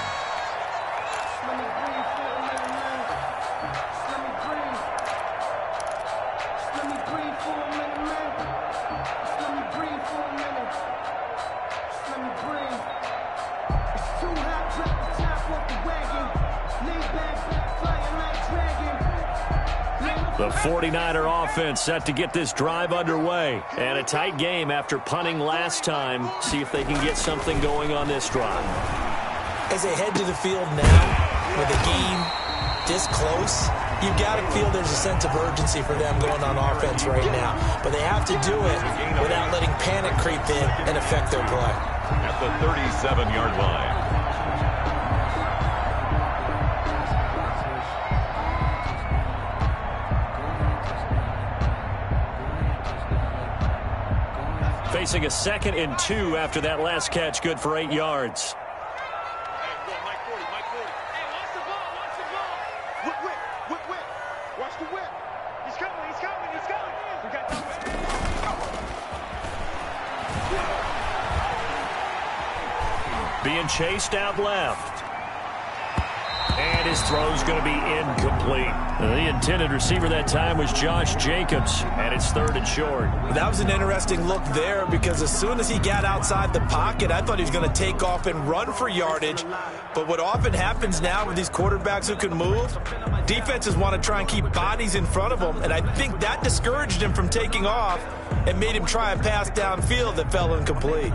The 49er offense set to get this drive underway. And a tight game after punting last time. See if they can get something going on this drive. As they head to the field now, with the game this close, you've got to feel there's a sense of urgency for them going on offense right now. But they have to do it without letting panic creep in and affect their play. At the 37-yard line. Facing a 2nd and 2 after that last catch, good for 8 yards. Watch the whip. He's coming. Being chased out left. And his throw's going to be incomplete. The intended receiver that time was Josh Jacobs, and it's 3rd and short. That was an interesting look there because as soon as he got outside the pocket, I thought he was going to take off and run for yardage. But what often happens now with these quarterbacks who can move, defenses want to try and keep bodies in front of them, and I think that discouraged him from taking off and made him try a pass downfield that fell incomplete.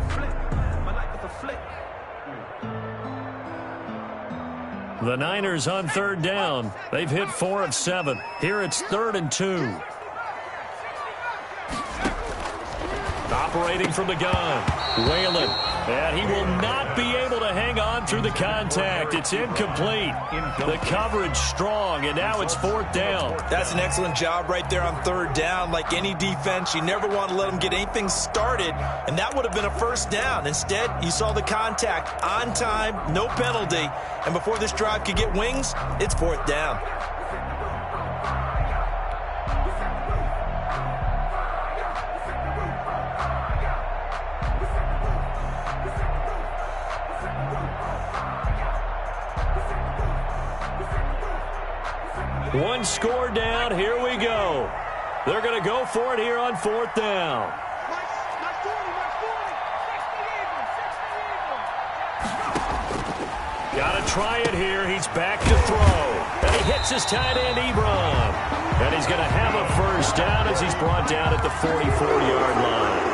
The Niners on 3rd down. They've hit 4 of 7. Here it's 3rd and 2. Operating from the gun, Whalen. And he will not be able to hang on through the contact. It's incomplete. The coverage strong, and now it's 4th down. That's an excellent job right there on 3rd down. Like any defense, you never want to let them get anything started, and that would have been a 1st down. Instead, you saw the contact on time, no penalty, and before this drive could get wings, it's 4th down. One score down, here we go. They're going to go for it here on 4th down. Got to try it here. He's back to throw. And he hits his tight end, Ebron. And he's going to have a 1st down as he's brought down at the 44-yard line.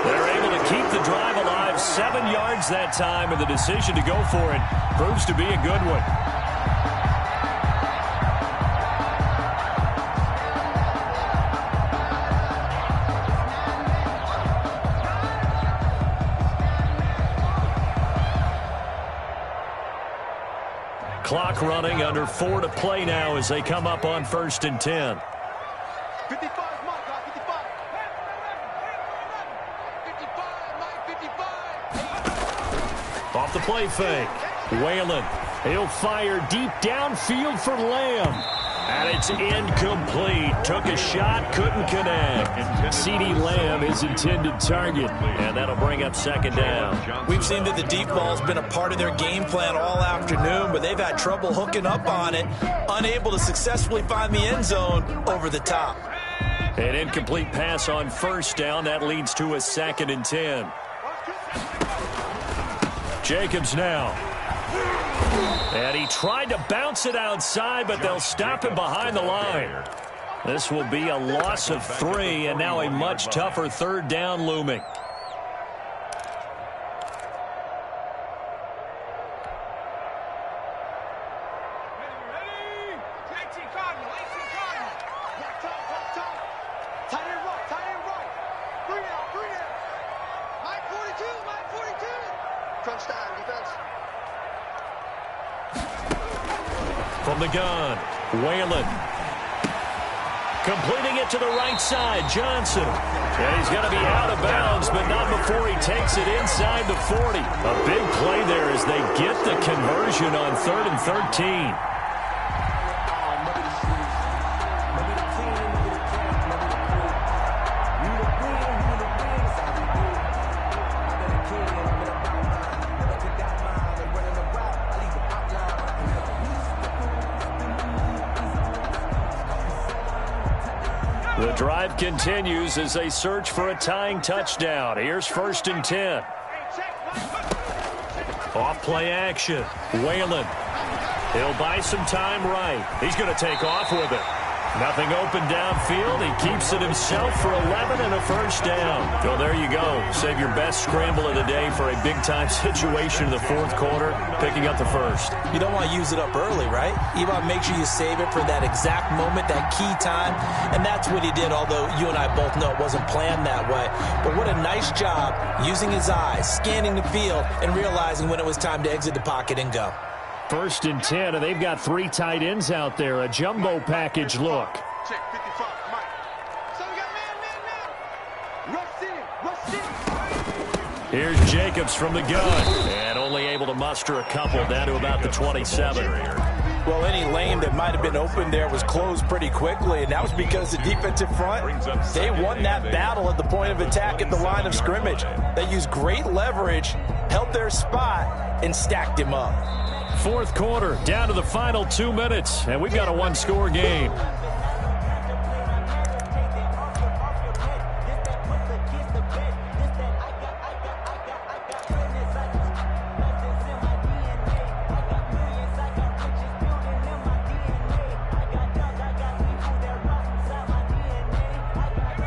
They're able to keep the drive alive 7 yards that time, and the decision to go for it proves to be a good one. Clock running, under 4 to play now as they come up on 1st and 10. 55, Mike, 55. Off the play fake. Whalen. He'll fire deep downfield for Lamb. And it's incomplete. Took a shot, couldn't connect. CeeDee Lamb, his intended target. And that'll bring up 2nd down. We've seen that the deep ball's been a part of their game plan all afternoon, but they've had trouble hooking up on it, unable to successfully find the end zone over the top. An incomplete pass on 1st down. That leads to a 2nd and 10. Jacobs now. And he tried to bounce it outside, but they'll stop him behind the line. This will be a loss of 3, and now a much tougher 3rd down looming. Tight end right. Bring it out. Mike 40. from the gun. Whalen. Completing it to the right side, Johnson. And he's going to be out of bounds, but not before he takes it inside the 40. A big play there as they get the conversion on 3rd and 13. The drive continues as they search for a tying touchdown. Here's 1st and 10. Off play action. Whalen. He'll buy some time right. He's going to take off with it. Nothing open downfield. He keeps it himself for 11 and a first down. Well, there you go. Save your best scramble of the day for a big-time situation in the 4th quarter, picking up the first. You don't want to use it up early, right? You want to make sure you save it for that exact moment, that key time, and that's what he did, although you and I both know it wasn't planned that way. But what a nice job using his eyes, scanning the field, and realizing when it was time to exit the pocket and go. 1st and 10, and they've got 3 tight ends out there. A jumbo package look. Check 55, Mike. So we got man. Rush in. Here's Jacobs from the gun. And only able to muster a couple down to about the 27. Well, any lane that might have been open there was closed pretty quickly, and that was because the defensive front, they won that battle at the point of attack at the line of scrimmage. They used great leverage, held their spot, and stacked him up. 4th quarter, down to the final 2 minutes, and we've got a 1-score game.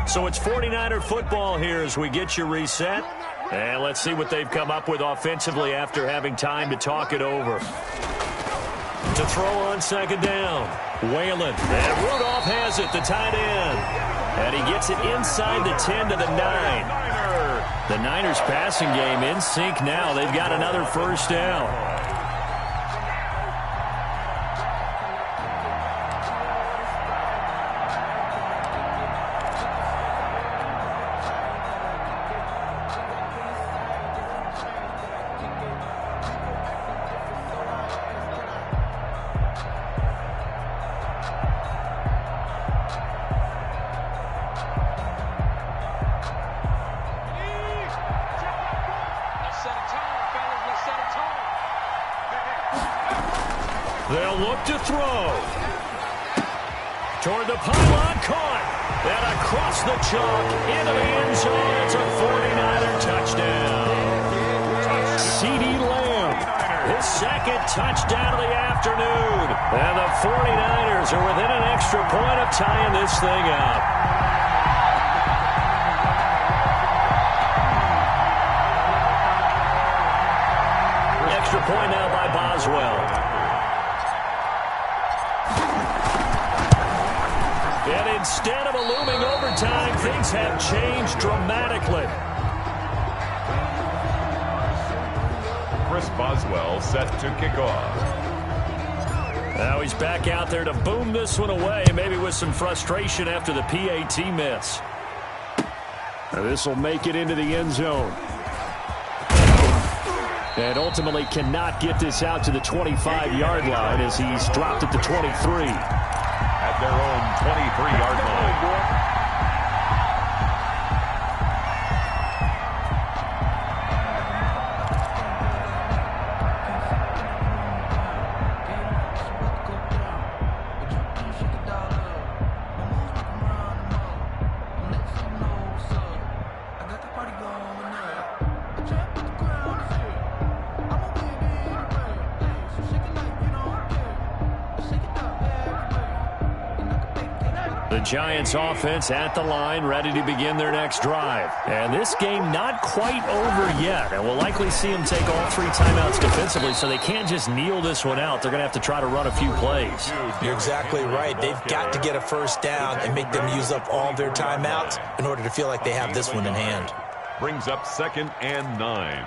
So it's 49er football here as we get you reset. And let's see what they've come up with offensively after having time to talk it over. To throw on 2nd down. Whalen. And Rudolph has it, the tight end. And he gets it inside the 10 to the 9. The Niners passing game in sync now. They've got another first down. They'll look to throw. Toward the pylon, caught. And across the chalk, into the end zone. It's a 49er touchdown. CeeDee Lamb, his 2nd touchdown of the afternoon. And the 49ers are within an extra point of tying this thing up. Extra point now by Boswell. And instead of a looming overtime, things have changed dramatically. Chris Boswell set to kick off. Now he's back out there to boom this one away, maybe with some frustration after the PAT miss. This will make it into the end zone. And ultimately cannot get this out to the 25-yard line as he's dropped at the 23. At their own 23-yard line. The Giants offense at the line, ready to begin their next drive. And this game not quite over yet. And we'll likely see them take all 3 timeouts defensively, so they can't just kneel this one out. They're going to have to try to run a few plays. You're exactly right. They've got to get a first down and make them use up all their timeouts in order to feel like they have this one in hand. Brings up 2nd and 9.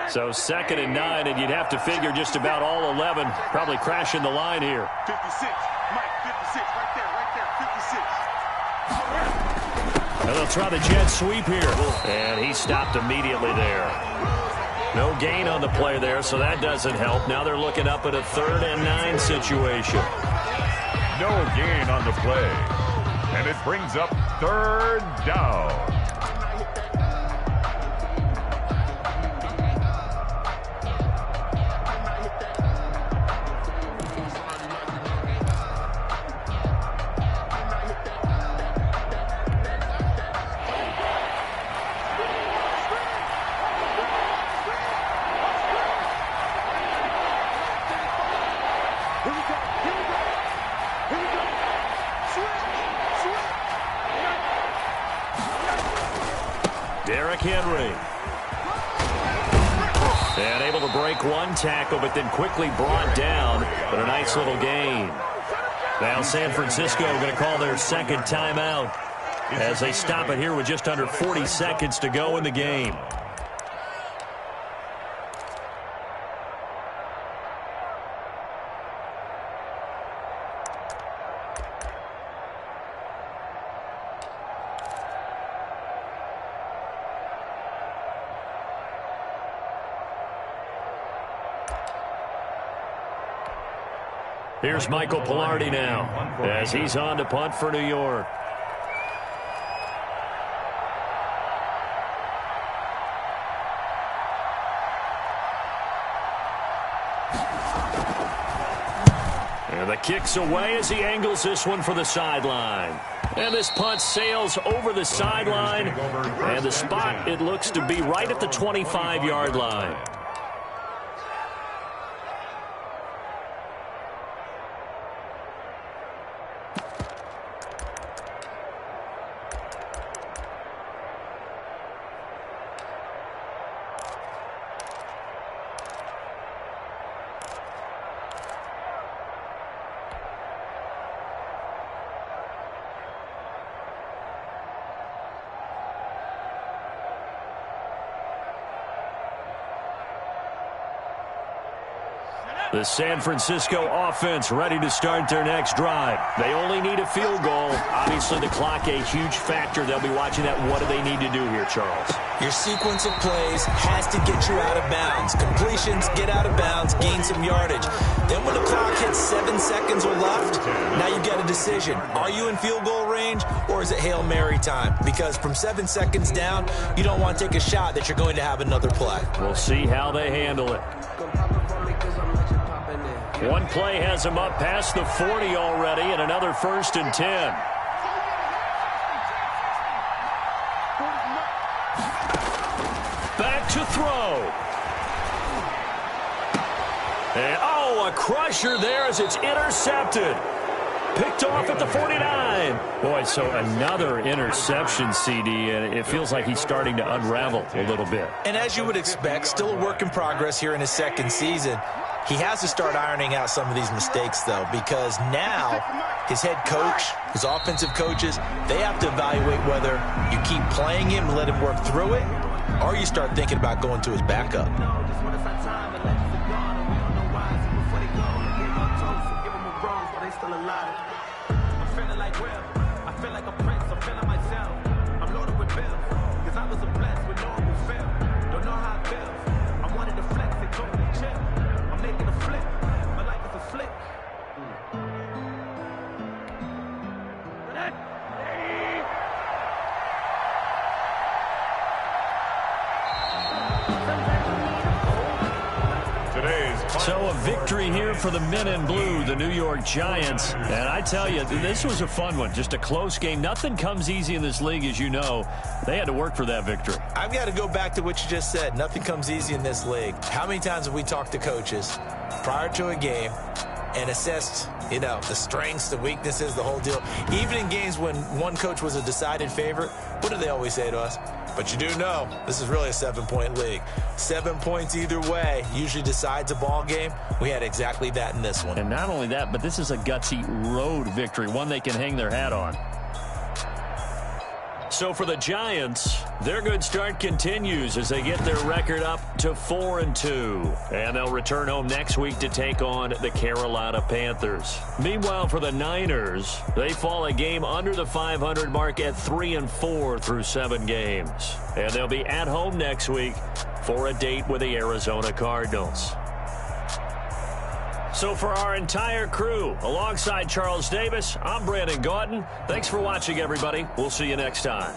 So 2nd and 9, and you'd have to figure just about all 11 probably crashing the line here. 56. Mike, 56. Right there. 56. And they'll try the jet sweep here. And he stopped immediately there. No gain on the play there, so that doesn't help. Now they're looking up at a 3rd and 9 situation. No gain on the play. And it brings up 3rd down. Henry. And able to break one tackle, but then quickly brought down. But a nice little gain. Now San Francisco going to call their 2nd timeout as they stop it here with just under 40 seconds to go in the game. Here's Michael Pilardi now as he's on to punt for New York. And the kick's away as he angles this one for the sideline. And this punt sails over the sideline. And the spot, it looks to be right at the 25-yard line. The San Francisco offense ready to start their next drive. They only need a field goal. Obviously, the clock a huge factor. They'll be watching that. What do they need to do here, Charles? Your sequence of plays has to get you out of bounds. Completions, get out of bounds, gain some yardage. Then when the clock hits 7 seconds or left, now you get a decision. Are you in field goal range or is it Hail Mary time? Because from 7 seconds down, you don't want to take a shot that you're going to have another play. We'll see how they handle it. One play has him up past the 40 already, and another 1st and 10. Back to throw. And, a crusher there as it's intercepted. Picked off at the 49. Boy, so another interception, CD, and it feels like he's starting to unravel a little bit. And as you would expect, still a work in progress here in his 2nd season. He has to start ironing out some of these mistakes, though, because now his head coach, his offensive coaches, they have to evaluate whether you keep playing him and let him work through it, or you start thinking about going to his backup. So a victory here for the men in blue, the New York Giants. And I tell you, this was a fun one. Just a close game. Nothing comes easy in this league, as you know. They had to work for that victory. I've got to go back to what you just said. Nothing comes easy in this league. How many times have we talked to coaches prior to a game and assessed, the strengths, the weaknesses, the whole deal? Even in games when one coach was a decided favorite, what do they always say to us? But you do know this is really a 7-point league. 7 points either way usually decides a ball game. We had exactly that in this one. And not only that, but this is a gutsy road victory, one they can hang their hat on. So for the Giants, their good start continues as they get their record up to 4-2. And they'll return home next week to take on the Carolina Panthers. Meanwhile, for the Niners, they fall a game under the 500 mark at 3-4 through 7 games. And they'll be at home next week for a date with the Arizona Cardinals. So for our entire crew, alongside Charles Davis, I'm Brandon Gaudin. Thanks for watching, everybody. We'll see you next time.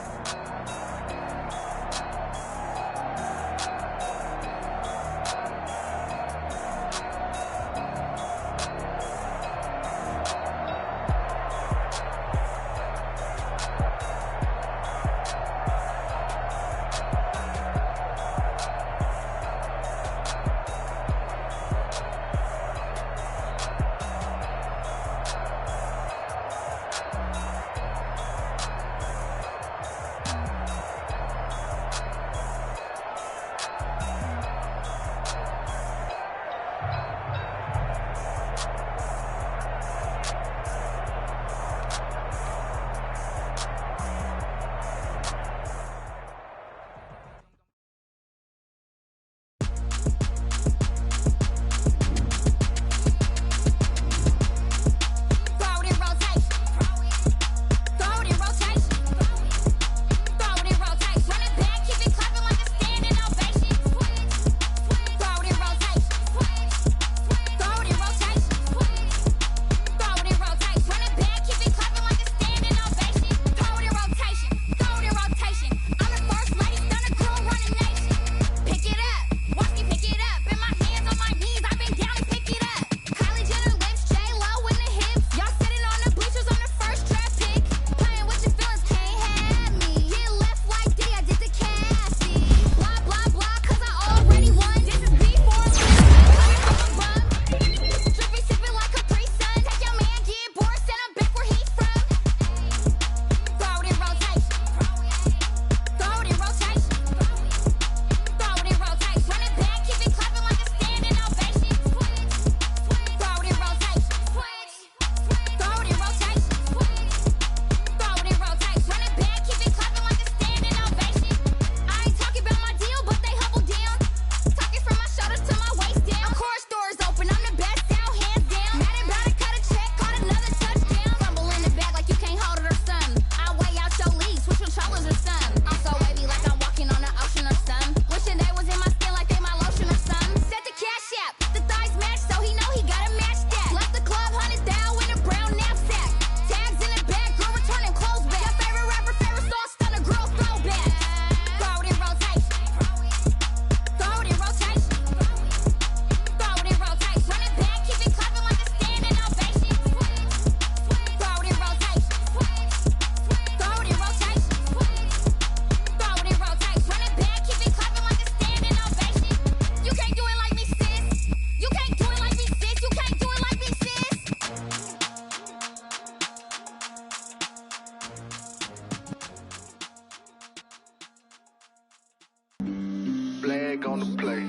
Flag on the play.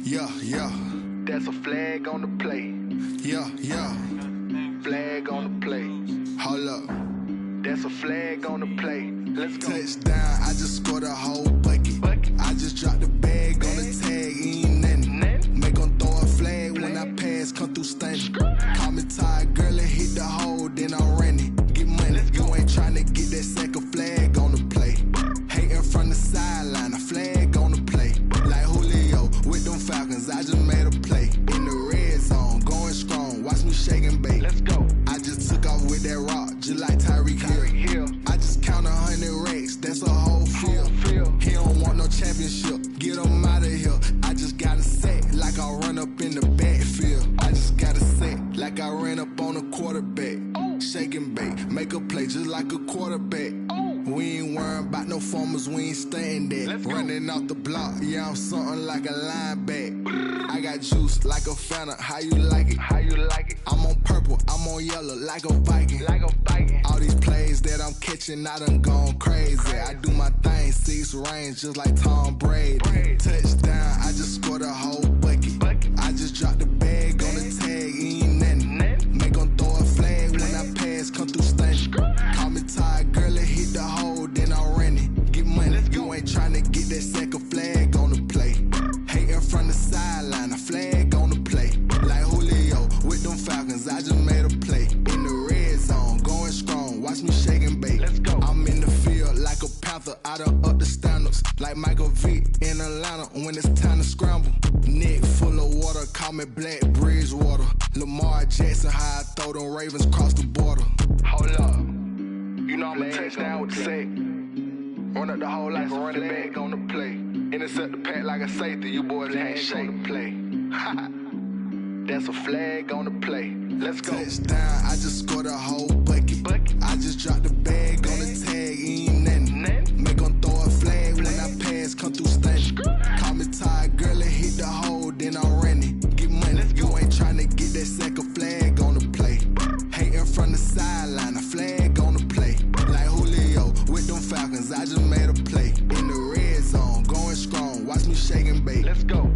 Yeah, yeah. That's a flag on the play. Yeah, yeah. Flag on the play. Hold up. That's a flag on the play. Let's go. Touchdown, I just scored a whole bucket. I just dropped the bag on the tag, ain't nothing. Make them throw a flag when I pass, come through stunning. Call me tired, girl, and hit the hole, then I'm running. Get money, you ain't tryna get that second flag on the play. Hating from the sideline, a flag on the play. Like Julio with them Falcons, I just made a play. In the red zone, going strong, watch me shake and bake. Let's go. I just took off with that rock, just like Tyreek Hill. I just count 100 racks, that's a whole field. He don't want no championship, get him out of here. I just got a set, like I run up in the backfield. I just got a set, like I ran up on a quarterback. Shake and bake, make a play just like a quarterback. We ain't worrying about no formers, we ain't staying there. Running off the block, yeah, I'm something like a linebacker. I got juice like a Fanta, how you like it? How you like it? I'm on purple, I'm on yellow, like a Viking. Like a Viking. All these plays that I'm catching, I done gone crazy. I do my thing, 6 range, just like Tom Brady. Touchdown, I just scored a whole bucket. I just dropped the bag on the tag, ain't nothing. Make them throw a flag when I pass, come through stunning. Call me tired, girl, and hit the hole, then I'm running. I done up the standards like Michael Vick in Atlanta when it's time to scramble. Neck full of water, call me Black Bridgewater. Lamar Jackson, how I throw them Ravens across the border. Hold up, you know I'm a touchdown with the sack. Run up the whole like a running back on the play. Intercept the pack like a safety, you boys ain't shake the play. That's a flag on the play. Let's go. Touchdown, I just scored a whole bucket. I just dropped the bag on the tag, ain't nothing. Make them throw a flag when I pass, come through stunning. Call me tired, girl, and hit the hole, then I'm running. Get money, you ain't tryna get that second flag on the play. Hating from the sideline, a flag on the play. Like Julio with them Falcons, I just made a play. In the red zone, going strong, watch me shake and bake. Let's go.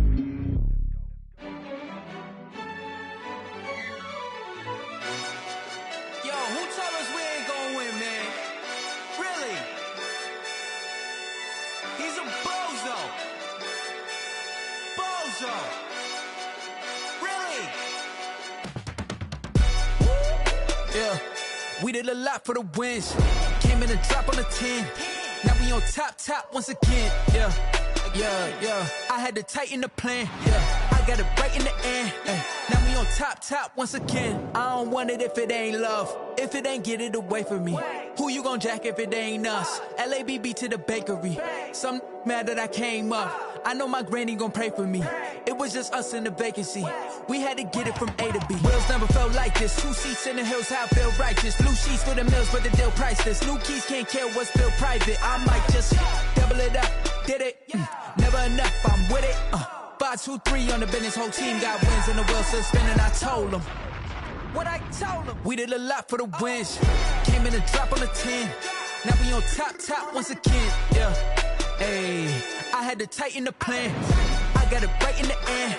We did a lot for the wins. Came in and drop on the 10. Now we on top once again. Yeah. I had to tighten the plan. Yeah, I got it right in the end. Now we on top once again. I don't want it if it ain't love. If it ain't, get it away from me. Who you gon' jack if it ain't us? LABB to the bakery. Some mad that I came up. I know my granny gon' pray for me. It was just us in the vacancy. We had to get it from A to B. Wheels never felt like this. 2 seats in the hills, how I feel righteous. Blue sheets for the mills, but the deal priceless. New keys can't care what's still private. I might just double it up. Did it? Never enough, I'm with it. 5, 2, 3 on the business. Whole team got wins and the wheels still spinning. I told them what I told them. We did a lot for the wins. Came in and drop on the 10. Now we on top once again. Yeah. Hey, I had to tighten the plan. I got it right in the end.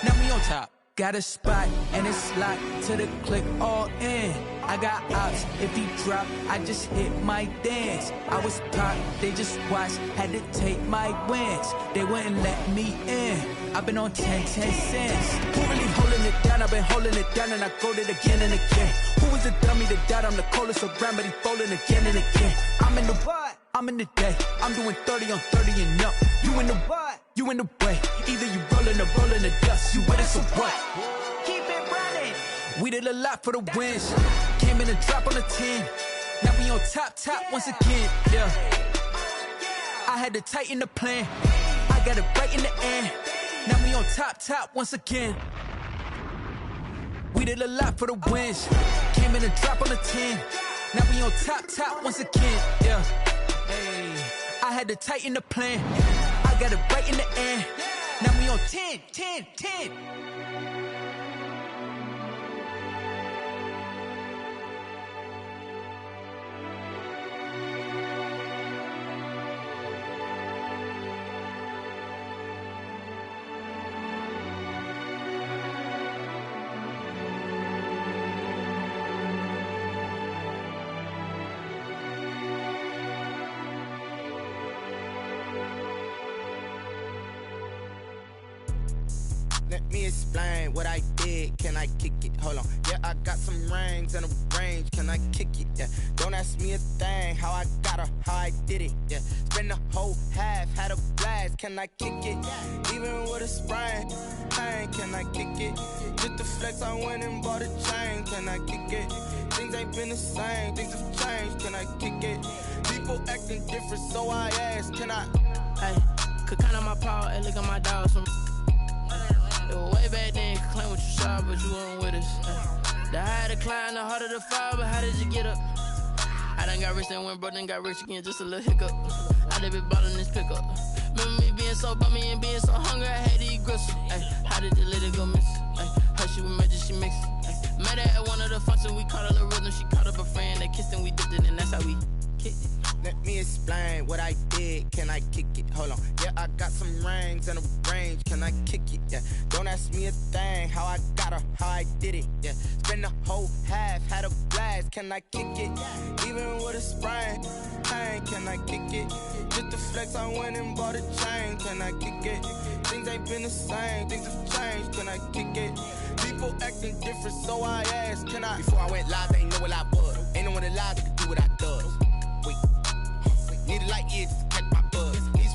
Now we on top. Got a spot and it's locked to the click all in. I got ops, if he drop, I just hit my dance. I was popped, they just watched, had to take my wins. They wouldn't let me in. I've been on 10 cents. Who really holding it down? I've been holding it down and I go it again and again. Who was the dummy that died? I'm the coldest around, but he folding again and again. I'm in the what? I'm in the day. I'm doing 30 on 30 and up. You in the what? You in the way. Either you rolling or rolling the dust. You with us or what? Keep it running. We did a lot for the wins. Came in and drop on the 10. Now we on top once again. Yeah. I had to tighten the plan. I got it right in the end. Now we on top once again. We did a lot for the wins. Came in and drop on the 10. Now we on top once again. Yeah. Hey, I had to tighten the plan. I got it right in the end. Now we on 10. Let me explain what I did. Can I kick it? Hold on. Yeah, I got some rings and a range. Can I kick it? Yeah. Don't ask me a thing. How I got her, how I did it. Yeah. Spend the whole half, had a blast. Can I kick it? Even with a sprain. Pain, can I kick it? Just the flex, I went and bought a chain. Can I kick it? Things ain't been the same. Things have changed. Can I kick it? People acting different, so I asked. Can I? Hey, could count on my power and look at my dogs from. Way back then, you claim what you saw, but you weren't with us. The higher the climb, the harder the fall, but how did you get up? I done got rich and went broke, then got rich again, just a little hiccup. I done been ballin' this pickup. Remember me being so bummy and being so hungry, I had to eat gristle. How did the lady go miss? How she was magic, she mixed. Met her at one of the functions, we caught her the rhythm, she caught up a friend, they kissed and we dipped it, and that's how we kicked it. Let me explain what I did. Can I kick it? Hold on. Yeah, I got some rings and a range. Can I kick it? Yeah. Don't ask me a thing. How I got her, how I did it. Yeah. Spend the whole half, had a blast. Can I kick it? Even with a sprain. Pain, can I kick it? Just the flex, I went and bought a chain. Can I kick it? Things ain't been the same. Things have changed. Can I kick it? People acting different, so I asked. Can I? Before I went live, they ain't know what I was. Ain't no one alive that could do what I does. Wait. Need a light edge to catch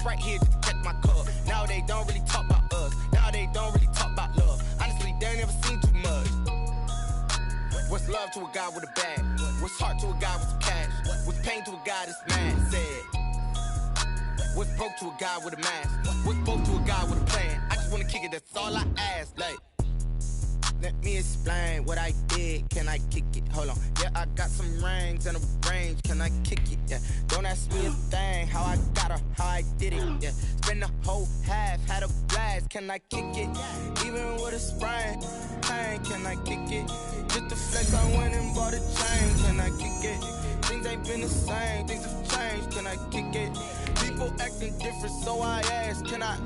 right here just to catch my cup. Now they don't really talk about us. Now they don't really talk about love. Honestly, they ain't never seen too much. What's love to a guy with a bag? What's heart to a guy with some cash? What's pain to a guy that's mad? Said. What's broke to a guy with a mask? What's broke to a guy with a plan? I just wanna kick it, that's all I ask. Like, let me explain what I did. Can I kick it? Hold on. Yeah, I got some rings and a range. Can I kick it? Yeah. Don't ask me a thing. How I got her, how I did it. Yeah. Spend the whole half, had a blast. Can I kick it? Even with a sprain, pain. Can I kick it? Just to flex, I went and bought a chain. Can I kick it? Things ain't been the same. Things have changed. Can I kick it? People acting different, so I ask. Can I?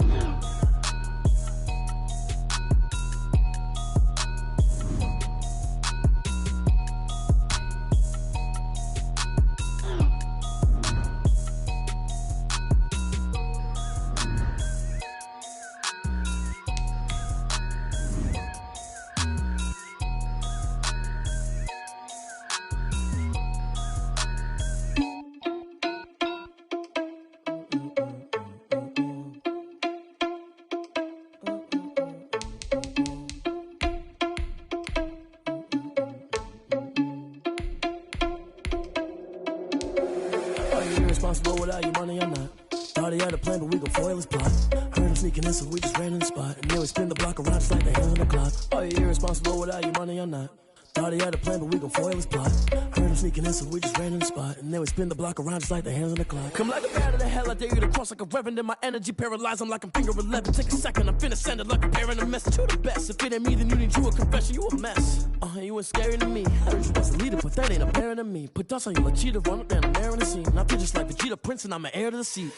Responsible without your money or not. Thought he had a plan, but we gon' foil his plot. Heard him sneaking in, so we just ran in the spot. And then we spin the block around just like the hands on the clock. Are you irresponsible without your money or not? Thought he had a plan, but we gon' foil his plot. Heard him sneaking in, so we just ran in the spot. And then we spin the block around just like the hands on the clock. Come like a bat of the hell, I dare you to cross like a reverend. In my energy paralyzed, I'm like I'm finger 11. Take a second, I'm finna send it like a parent a message to the best. If it ain't me, then you need you a confession, you a mess. You ain't scary to me. I heard you was a leader, but that ain't apparent to me. Put dust on you like cheetah, run up down the air in the scene. I feel just like Vegeta Prince, and I'm an heir to the seat.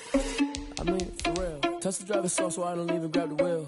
I mean, for real. Test the driver's soft, so I don't even grab the wheel.